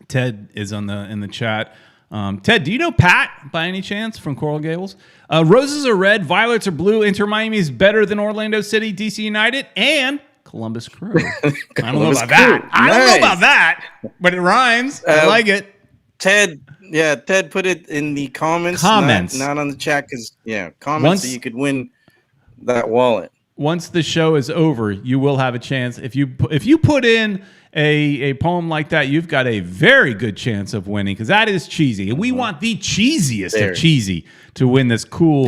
Ted is in the chat. Ted, do you know Pat by any chance from Coral Gables? Roses are red, violets are blue. Inter Miami is better than Orlando City, DC United, and Columbus Crew. I don't know about that. I don't know about that, but it rhymes. I like it. Ted put it in the comments. Not on the chat, because comments so you could win that wallet. Once the show is over, you will have a chance. If you put in a poem like that, you've got a very good chance of winning, because that is cheesy. And we want the cheesiest of cheesy to win this cool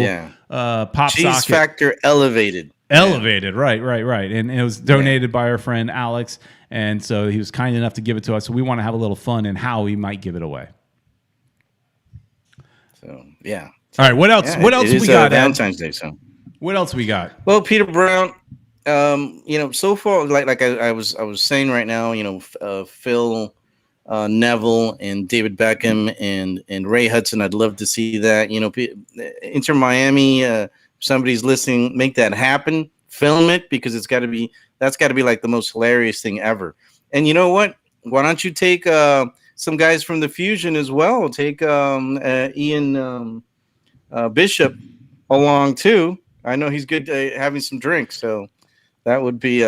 pop cheese socket. Factor elevated. Right. And it was donated by our friend Alex. And so he was kind enough to give it to us. So we want to have a little fun in how we might give it away. So, yeah. All right. What else? Yeah, what else we got? Valentine's Day. So, what else we got? Well, Peter Brown, so far, like I was saying right now, Phil Neville and David Beckham and Ray Hudson, I'd love to see that. Inter Miami, somebody's listening, make that happen, film it, because that's got to be like the most hilarious thing ever. And you know what? Why don't you take some guys from the Fusion as well? Take Ian Bishop along too. I know he's good having some drinks, so that would be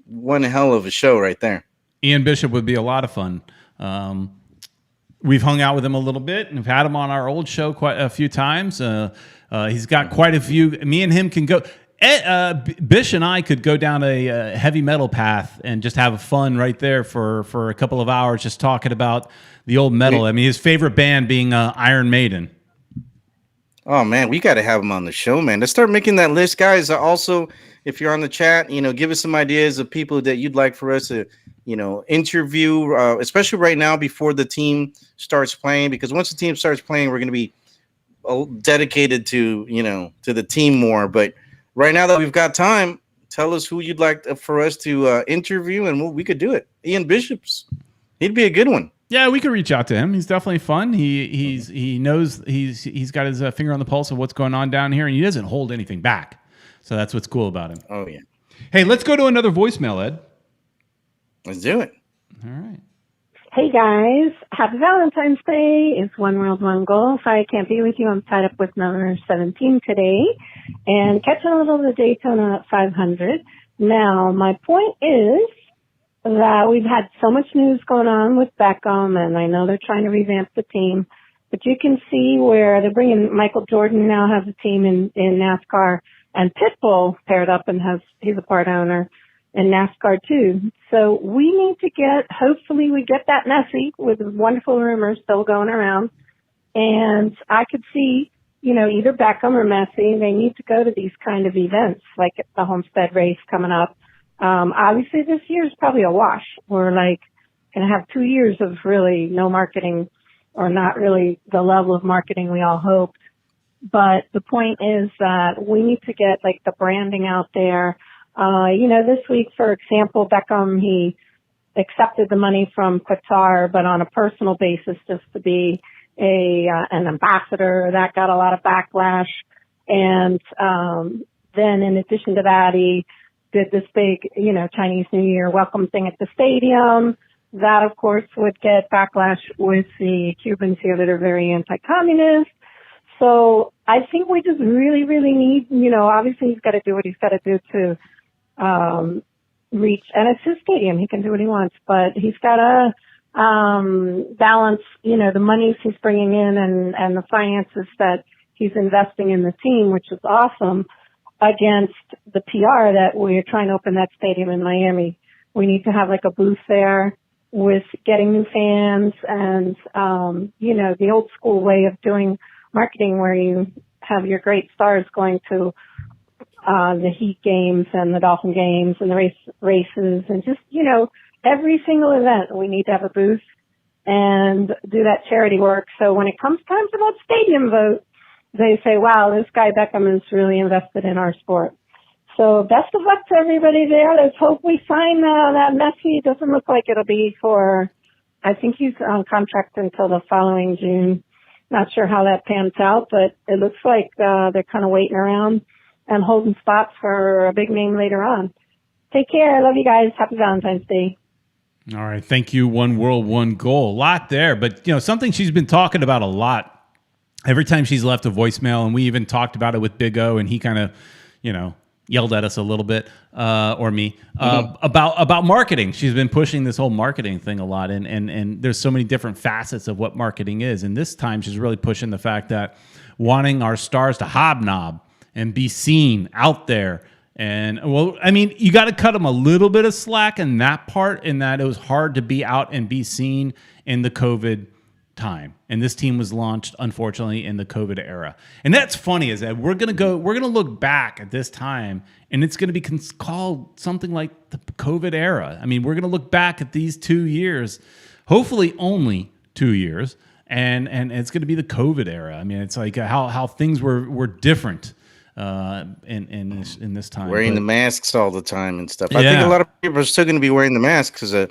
one hell of a show right there. Ian Bishop would be a lot of fun. We've hung out with him a little bit, and we've had him on our old show quite a few times. He's got quite a few. Me and him can go. Bish and I could go down a heavy metal path and just have fun right there for a couple of hours, just talking about the old metal. I mean, his favorite band being Iron Maiden. Oh man, we got to have him on the show, man. Let's start making that list, guys. Also, if you're on the chat, give us some ideas of people that you'd like for us to, interview, especially right now before the team starts playing. Because once the team starts playing, we're going to be dedicated to the team more. But right now that we've got time, tell us who you'd like for us to interview, and we could do it. Ian Bishop's, he'd be a good one. Yeah, we could reach out to him. He's definitely fun. He knows he's got his finger on the pulse of what's going on down here, and he doesn't hold anything back. So that's what's cool about him. Oh yeah. Hey, let's go to another voicemail, Ed. Let's do it. All right. Hey guys, happy Valentine's Day. It's One World, One Goal. Sorry I can't be with you. I'm tied up with number 17 today and catching a little of the Daytona 500. Now, my point is that we've had so much news going on with Beckham, and I know they're trying to revamp the team, but you can see where they're bringing Michael Jordan now has a team in NASCAR, and Futbol paired up and he's a part owner in NASCAR too. So we need to hopefully we get that Messi, with wonderful rumors still going around, and I could see, either Beckham or Messi, they need to go to these kind of events, like the Homestead race coming up. Obviously this year is probably a wash. We're going to have 2 years of really no marketing, or not really the level of marketing we all hoped. But the point is that we need to get the branding out there. This week, for example, Beckham, he accepted the money from Qatar, but on a personal basis, just to be an ambassador. That got a lot of backlash. And, then in addition to that, he did this big, Chinese New Year welcome thing at the stadium. That, of course, would get backlash with the Cubans here that are very anti-communist. So I think we just really, really need, obviously he's got to do what he's got to do to reach, and it's his stadium. He can do what he wants, but he's got to balance, the monies he's bringing in and the finances that he's investing in the team, which is awesome, against the PR that we're trying to open that stadium in Miami. We need to have a booth there with getting new fans and, the old school way of doing marketing where you have your great stars going to the Heat games and the Dolphin games and the races and just, every single event we need to have a booth and do that charity work. So when it comes time for that stadium vote, they say, wow, this guy Beckham is really invested in our sport. So best of luck to everybody there. Let's hope we sign that Messi. It doesn't look like it'll be I think he's on contract until the following June. Not sure how that pans out, but it looks like they're kind of waiting around and holding spots for a big name later on. Take care. I love you guys. Happy Valentine's Day. All right. Thank you. One world, one goal. A lot there, but something she's been talking about a lot every time she's left a voicemail, and we even talked about it with Big O, and he kind of, yelled at us a little bit, or me, about marketing. She's been pushing this whole marketing thing a lot, and there's so many different facets of what marketing is. And this time she's really pushing the fact that wanting our stars to hobnob and be seen out there. And, well, I mean, you got to cut them a little bit of slack in that part, in that it was hard to be out and be seen in the COVID time. And this team was launched, unfortunately, in the COVID era. And that's funny, is that we're going to look back at this time, and it's going to be called something like the COVID era. I mean, we're going to look back at these 2 years, hopefully only 2 years, and it's going to be the COVID era. I mean, it's like how things were different in this time. Wearing the masks all the time and stuff. I think a lot of people are still going to be wearing the masks because,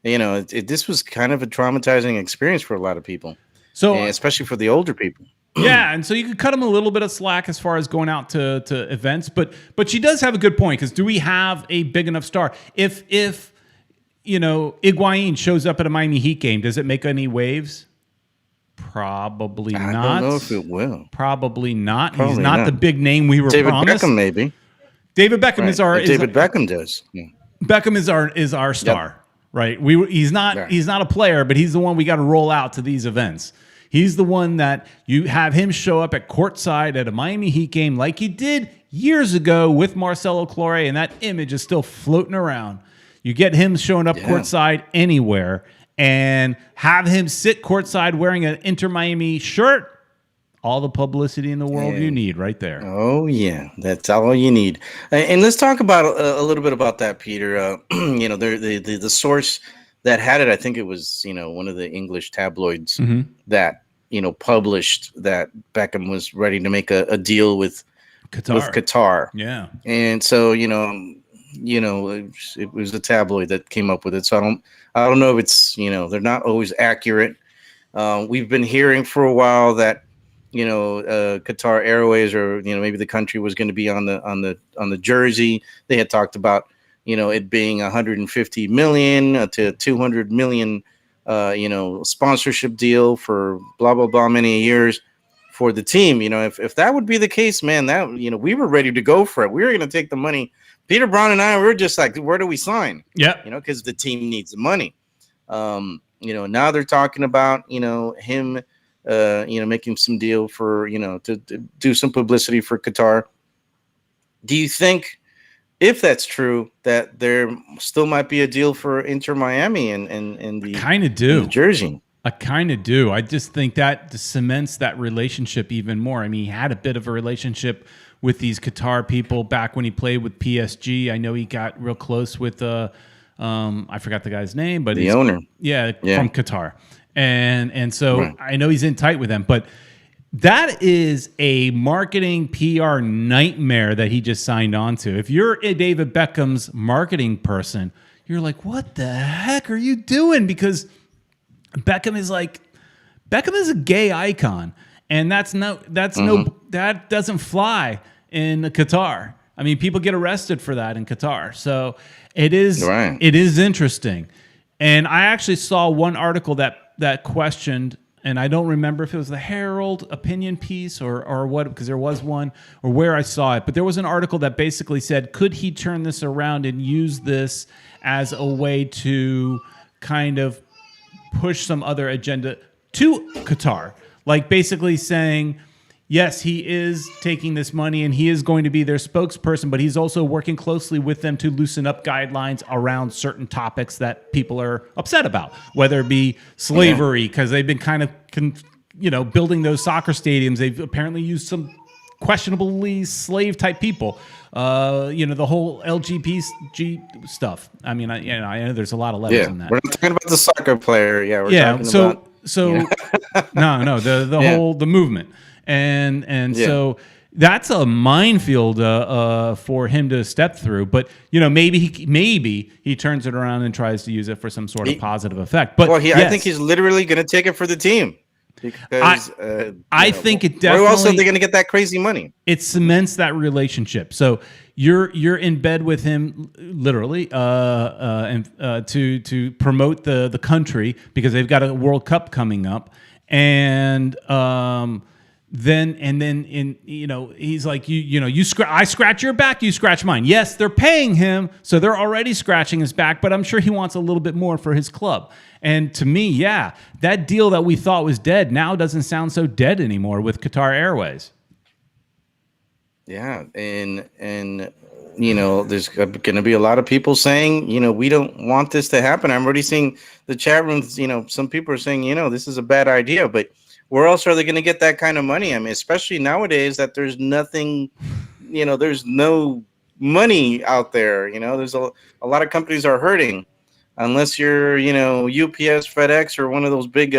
this was kind of a traumatizing experience for a lot of people. So, especially for the older people. Yeah, and so you could cut them a little bit of slack as far as going out to events, but she does have a good point, because do we have a big enough star? If Higuain shows up at a Miami Heat game, does it make any waves? Probably not. I don't know if it will. Probably not. He's not the big name we were promised. David Beckham, maybe. David Beckham is our. David Beckham does. Yeah. Beckham is our star, right? He's not a player, but he's the one we got to roll out to these events. He's the one that you have him show up at courtside at a Miami Heat game, like he did years ago with Marcelo Claure, and that image is still floating around. You get him showing up courtside anywhere, and have him sit courtside wearing an Inter Miami shirt. All the publicity in the world you need right there. Oh, yeah. That's all you need. And let's talk about a little bit about that, Peter. The source that had it, I think it was, one of the English tabloids that, published that Beckham was ready to make a deal with Qatar. Yeah. And so, it was a tabloid that came up with it. So I don't know if it's, they're not always accurate. We've been hearing for a while that, Qatar Airways, or, maybe the country was going to be on the jersey. They had talked about, it being 150 million to 200 million, sponsorship deal for blah, blah, blah, many years for the team. If that would be the case, man, that, we were ready to go for it. We were going to take the money. Peter Brown and I were just like, where do we sign? Yeah. Because the team needs the money. Now they're talking about, him, making some deal for, to do some publicity for Qatar. Do you think, if that's true, that there still might be a deal for Inter Miami and the kind of do the jersey? I kind of do. I just think that cements that relationship even more. I mean, he had a bit of a relationship with these Qatar people back when he played with PSG. I know he got real close with I forgot the guy's name, but the owner. Yeah, from Qatar. And so I know he's in tight with them, but that is a marketing PR nightmare that he just signed on to. If you're a David Beckham's marketing person, you're like, what the heck are you doing? Because Beckham is a gay icon, and that doesn't fly in Qatar. I mean, people get arrested for that in Qatar. So it is interesting. And I actually saw one article that questioned, and I don't remember if it was the Herald opinion piece or what, because there was one, or where I saw it, but there was an article that basically said, could he turn this around and use this as a way to kind of push some other agenda to Qatar? Like basically saying, yes, he is taking this money and he is going to be their spokesperson, but he's also working closely with them to loosen up guidelines around certain topics that people are upset about, whether it be slavery, because they've been kind of, building those soccer stadiums. They've apparently used some questionably slave type people. The whole LGBT stuff. I mean, I know there's a lot of levels in that. We're not talking about the soccer player. Yeah, we're talking about. The whole movement. And so that's a minefield for him to step through. But maybe he turns it around and tries to use it for some sort of positive effect. But I think he's literally going to take it for the team. Because I think it definitely. Where else are they going to get that crazy money? It cements that relationship. So you're in bed with him literally, to promote the country because they've got a World Cup coming up, and then he's like I scratch your back, you scratch mine. Yes, they're paying him, so they're already scratching his back, but I'm sure he wants a little bit more for his club. And to me, yeah, that deal that we thought was dead now doesn't sound so dead anymore with Qatar Airways. Yeah, and there's going to be a lot of people saying, we don't want this to happen. I'm already seeing the chat rooms, some people are saying, this is a bad idea, but where else are they going to get that kind of money? I mean, especially nowadays that there's nothing, there's no money out there. There's a lot of companies are hurting. Unless you're, UPS, FedEx, or one of those big,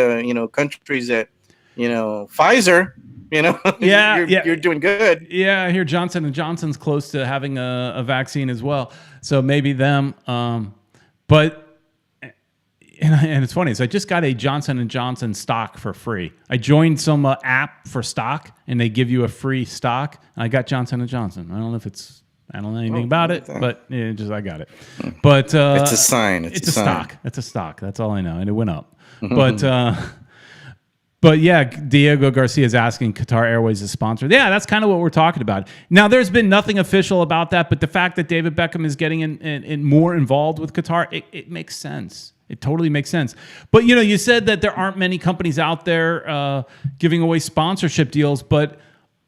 countries that, Pfizer, you're doing good. Yeah, I hear Johnson & Johnson's close to having a vaccine as well. So maybe them. But it's funny. So I just got a Johnson & Johnson stock for free. I joined some app for stock, and they give you a free stock. I got Johnson & Johnson. I don't know anything about it, but I got it. But it's a sign. It's a stock. It's a stock. That's all I know, and it went up. But yeah, Diego Garcia is asking Qatar Airways is sponsored. Yeah, that's kind of what we're talking about. Now, there's been nothing official about that, but the fact that David Beckham is getting in more involved with Qatar, it makes sense. It totally makes sense. But you said that there aren't many companies out there giving away sponsorship deals, but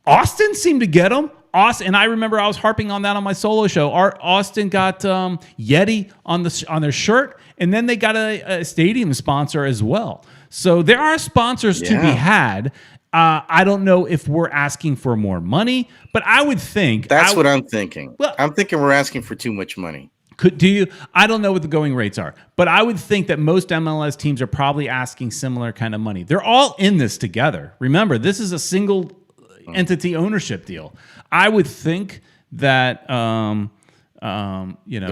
Austin seemed to get them. Austin, and I remember I was harping on that on my solo show. Austin got Yeti on their shirt, and then they got a stadium sponsor as well. So there are sponsors to be had. I don't know if we're asking for more money, but I would think that's what I'm thinking. Well, I'm thinking we're asking for too much money. I don't know what the going rates are, but I would think that most MLS teams are probably asking similar kind of money. They're all in this together. Remember, this is a single entity ownership deal. I would think that the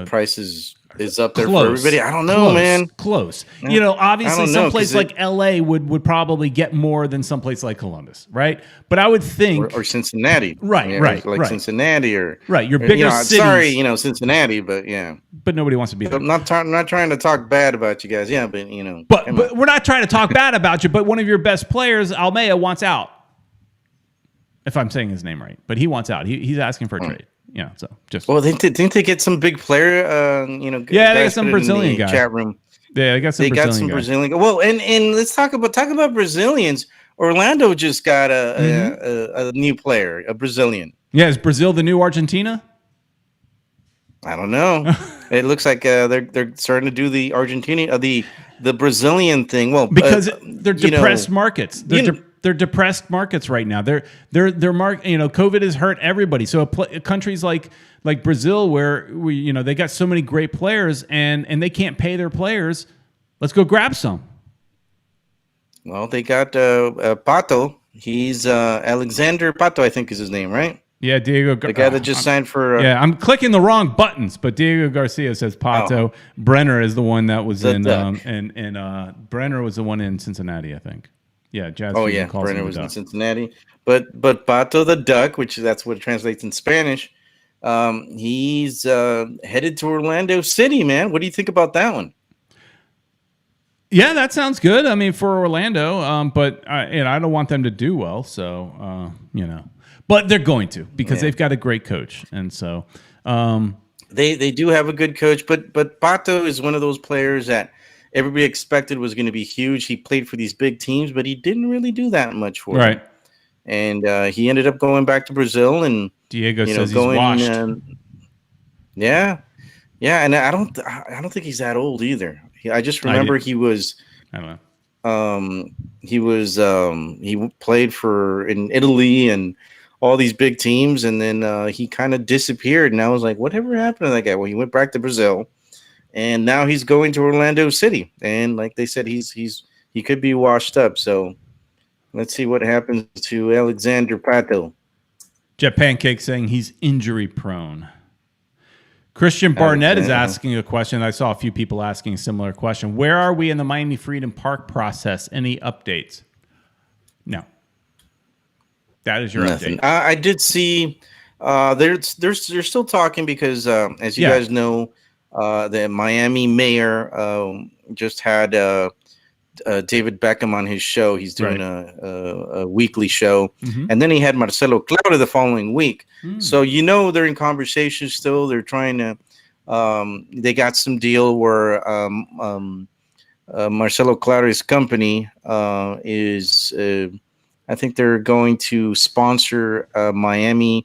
price is up there for everybody. I don't know, man. Close. Obviously, someplace like LA would probably get more than someplace like Columbus, right? But I would think or Cincinnati, right, Cincinnati or your bigger cities. Sorry, Cincinnati, but yeah. But nobody wants to be there. I'm not trying to talk bad about you guys, yeah, but But we're not trying to talk bad about you. But one of your best players, Almeida, wants out. If I'm saying his name right, but he wants out. He's asking for a trade. Yeah, so just didn't they get some big player? They got some Brazilian guy. Chat room. Yeah, they got some Brazilian. Well, and let's talk about Brazilians. Orlando just got a new player, a Brazilian. Yeah, is Brazil the new Argentina? I don't know. It looks like they're starting to do the Argentina, the Brazilian thing. Well, because they're depressed markets. They're depressed markets right now. COVID has hurt everybody. So countries like Brazil, where they got so many great players and they can't pay their players, let's go grab some. Well, they got Pato. He's Alexander Pato, I think is his name, right? Yeah, Diego. The guy that just signed for. I'm clicking the wrong buttons, but Diego Garcia says Pato. Oh. Brenner is the one that was in, and Brenner was the one in Cincinnati, I think. Yeah, Jazz. Oh yeah, Brenner was in Cincinnati, but Pato the Duck, which that's what it translates in Spanish. He's headed to Orlando City, man. What do you think about that one? Yeah, that sounds good. I mean, for Orlando, but I don't want them to do well, so but they're going to because they've got a great coach, and so they do have a good coach. But Pato is one of those players that everybody expected was going to be huge. He played for these big teams, but he didn't really do that much for them. And he ended up going back to Brazil, and Diego says he's washed. Yeah, and I don't think he's that old either. I just remember he was. I don't know. He played in Italy and all these big teams, and then he kind of disappeared. And I was like, whatever happened to that guy? Well, he went back to Brazil. And now he's going to Orlando City, and like they said, he could be washed up. So let's see what happens to Alexander Pato. Jet Pancake saying he's injury prone. Christian Barnett is asking a question. I saw a few people asking a similar question. Where are we in the Miami Freedom Park process? Any updates? No. That is your Nothing. update. I did see they're still talking because as you guys know, the Miami mayor just had David Beckham on his show. He's doing a weekly show, and then he had Marcelo Claudio the following week. So they're in conversation still. They're trying to. They got some deal where Marcelo Claudio's company is. I think they're going to sponsor Miami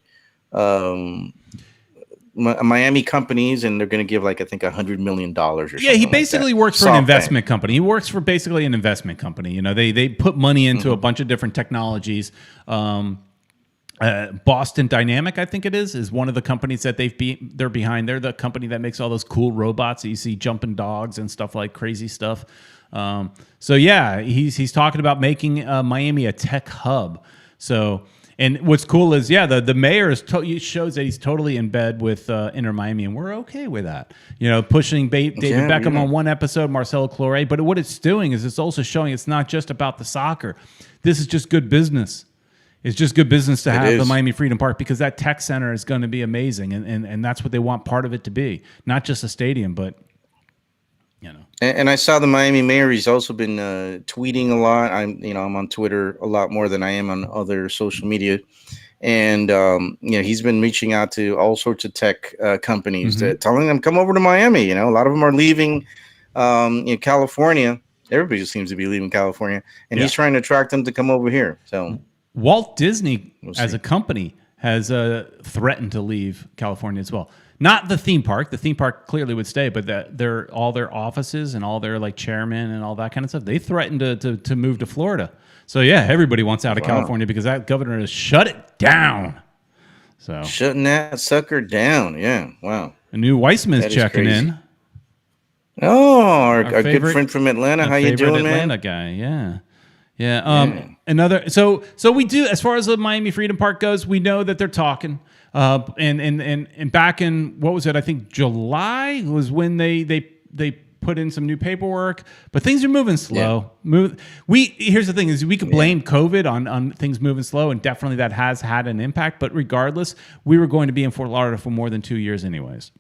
companies, and they're going to give like I think $100 million or something. Yeah, he basically like works for an investment company. He works for basically an investment company. They put money into a bunch of different technologies. Boston Dynamic, I think it is one of the companies that they're behind. They're the company that makes all those cool robots that you see jumping dogs and stuff like crazy stuff. So yeah, he's talking about making Miami a tech hub. So, and what's cool is the mayor shows that he's totally in bed with Inter Miami, and we're okay with that. Pushing David Beckham on one episode, Marcelo Claudio. But what it's doing is it's also showing it's not just about the soccer. This is just good business. It's just good business to have the Miami Freedom Park because that tech center is going to be amazing, and that's what they want part of it to be, not just a stadium, but. And I saw the Miami mayor. He's also been tweeting a lot. I'm on Twitter a lot more than I am on other social media, and he's been reaching out to all sorts of tech companies, telling them come over to Miami. A lot of them are leaving California. Everybody just seems to be leaving California, and he's trying to attract them to come over here. So Walt Disney, as a company, has threatened to leave California as well. Not the theme park. The theme park clearly would stay, but all their offices and all their chairmen and all that kind of stuff, they threatened to move to Florida. So yeah, everybody wants out of California because that governor has shut it down. So shutting that sucker down. Yeah. Wow. A new Weissman's checking in. Oh, our good friend from Atlanta. How you doing, man? Atlanta guy. Yeah. Yeah. Another. So we do, as far as the Miami Freedom Park goes, we know that they're talking. And back in, what was it? I think July was when they put in some new paperwork, but things are moving slow. Here's the thing is we could blame COVID on things moving slow, and definitely that has had an impact, but regardless, we were going to be in Fort Lauderdale for more than 2 years anyways.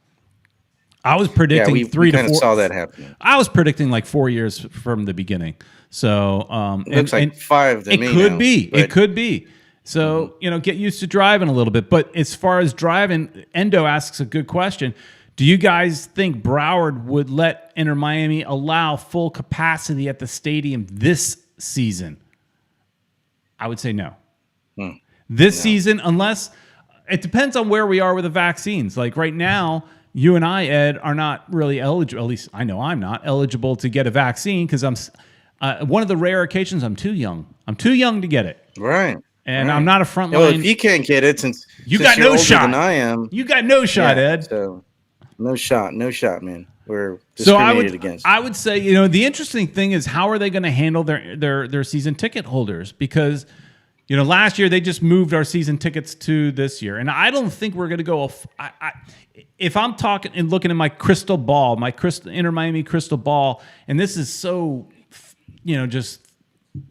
I was predicting we 3 to 4. Saw that happening. I was predicting 4 years from the beginning. So, it looks like 5. It could be. So, get used to driving a little bit. But as far as driving, Endo asks a good question. Do you guys think Broward would let Inter Miami allow full capacity at the stadium this season? I would say no. This season, unless it depends on where we are with the vaccines. Like right now, you and I, Ed, are not really eligible. At least I know I'm not eligible to get a vaccine because I'm one of the rare occasions I'm too young. I'm too young to get it. Right. And I'm not a front line. Well, if you can't get it, since you got no shot than I am, you got no shot, Ed. So no shot, man. We're discriminated against. I would say, the interesting thing is how are they going to handle their season ticket holders? Because, last year they just moved our season tickets to this year, and I don't think we're going to go. If I'm talking and looking at my crystal ball, Inter Miami crystal ball, and this is so, just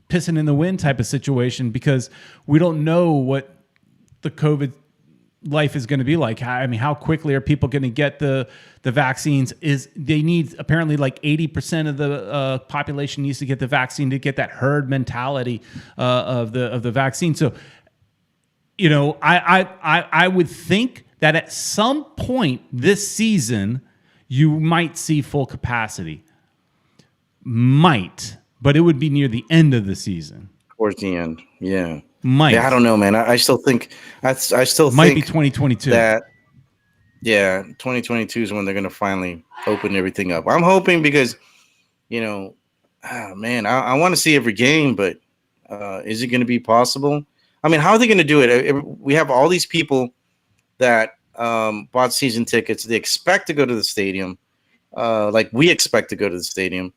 pissing in the wind type of situation because we don't know what the COVID life is going to be like. I mean, how quickly are people going to get the vaccines? They need apparently 80% of the population needs to get the vaccine to get that herd mentality of the vaccine. So, I would think that at some point this season you might see full capacity. But it would be near the end of the season. Towards the end, yeah. I don't know, man. I still think I still might think be 2022. 2022 is when they're going to finally open everything up. I'm hoping because, I want to see every game, but is it going to be possible? I mean, how are they going to do it? We have all these people that bought season tickets. They expect to go to the stadium, like we expect to go to the stadium.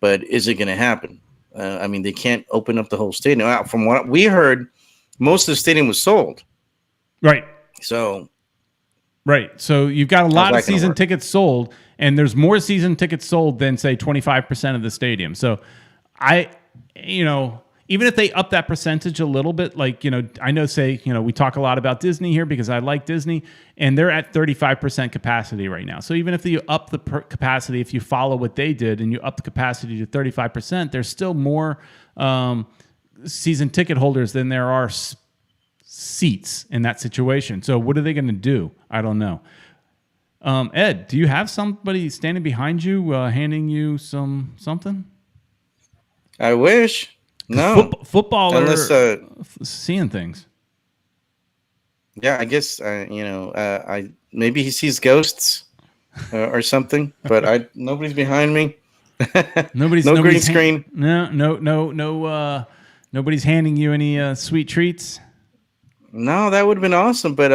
But is it going to happen? They can't open up the whole stadium. From what we heard, most of the stadium was sold. Right. So you've got a lot of season tickets sold, and there's more season tickets sold than, say, 25% of the stadium. So even if they up that percentage a little bit, like, I know, say, we talk a lot about Disney here because I like Disney, and they're at 35% capacity right now. So even if you up the capacity, if you follow what they did and you up the capacity to 35%, there's still more season ticket holders than there are seats in that situation. So what are they going to do? I don't know. Ed, do you have somebody standing behind you, handing you something? I wish. No. Football unless seeing things. Yeah, I guess maybe he sees ghosts or something, but nobody's behind me. Nobody's green screen. No. Nobody's handing you any sweet treats. No, that would have been awesome. But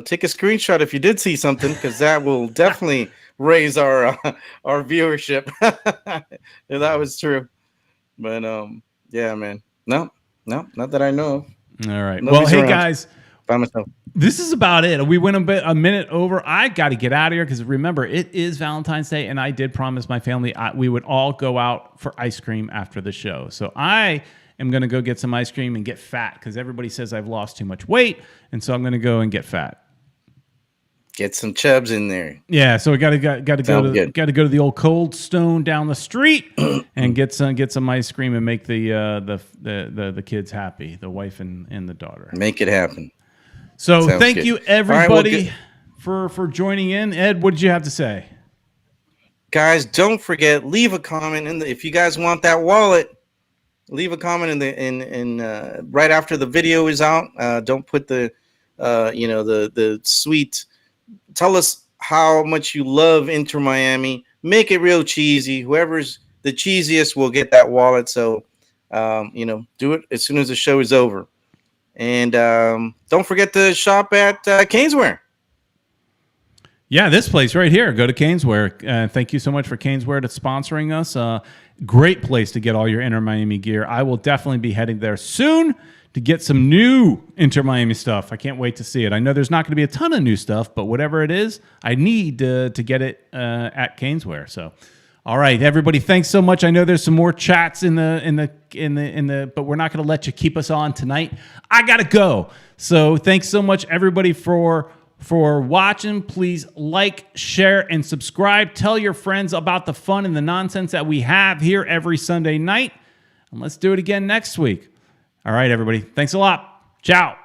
take a screenshot if you did see something, because that will definitely raise our viewership. If that was true. But yeah, man. No, not that I know of. All right. Nobody's hey around. Guys, By myself. This is about it. We went a minute over. I got to get out of here because remember, it is Valentine's Day, and I did promise my family we would all go out for ice cream after the show. So I am going to go get some ice cream and get fat because everybody says I've lost too much weight, and so I'm going to go and get fat. Get some chubs in there. Yeah, so we got to go to the old Cold Stone down the street and get some ice cream and make the kids happy, the wife and the daughter. Make it happen. So Sounds thank good. you everybody All right, for joining in. Ed, what did you have to say? Guys, don't forget, leave a comment if you guys want that wallet. Leave a comment in right after the video is out. Don't put the sweet. Tell us how much you love Inter Miami. Make it real cheesy. Whoever's the cheesiest will get that wallet. So, do it as soon as the show is over. And don't forget to shop at Canesware. Yeah, this place right here. Go to Canesware. Thank you so much for Canesware to sponsoring us. Great place to get all your Inter Miami gear. I will definitely be heading there soon to get some new Inter Miami stuff. I can't wait to see it. I know there's not going to be a ton of new stuff, but whatever it is, I need to get it at Canesware. So, all right, everybody, thanks so much. I know there's some more chats in the, but we're not going to let you keep us on tonight. I got to go. So, thanks so much, everybody, for watching. Please like, share, and subscribe. Tell your friends about the fun and the nonsense that we have here every Sunday night. And let's do it again next week. All right, everybody. Thanks a lot. Ciao.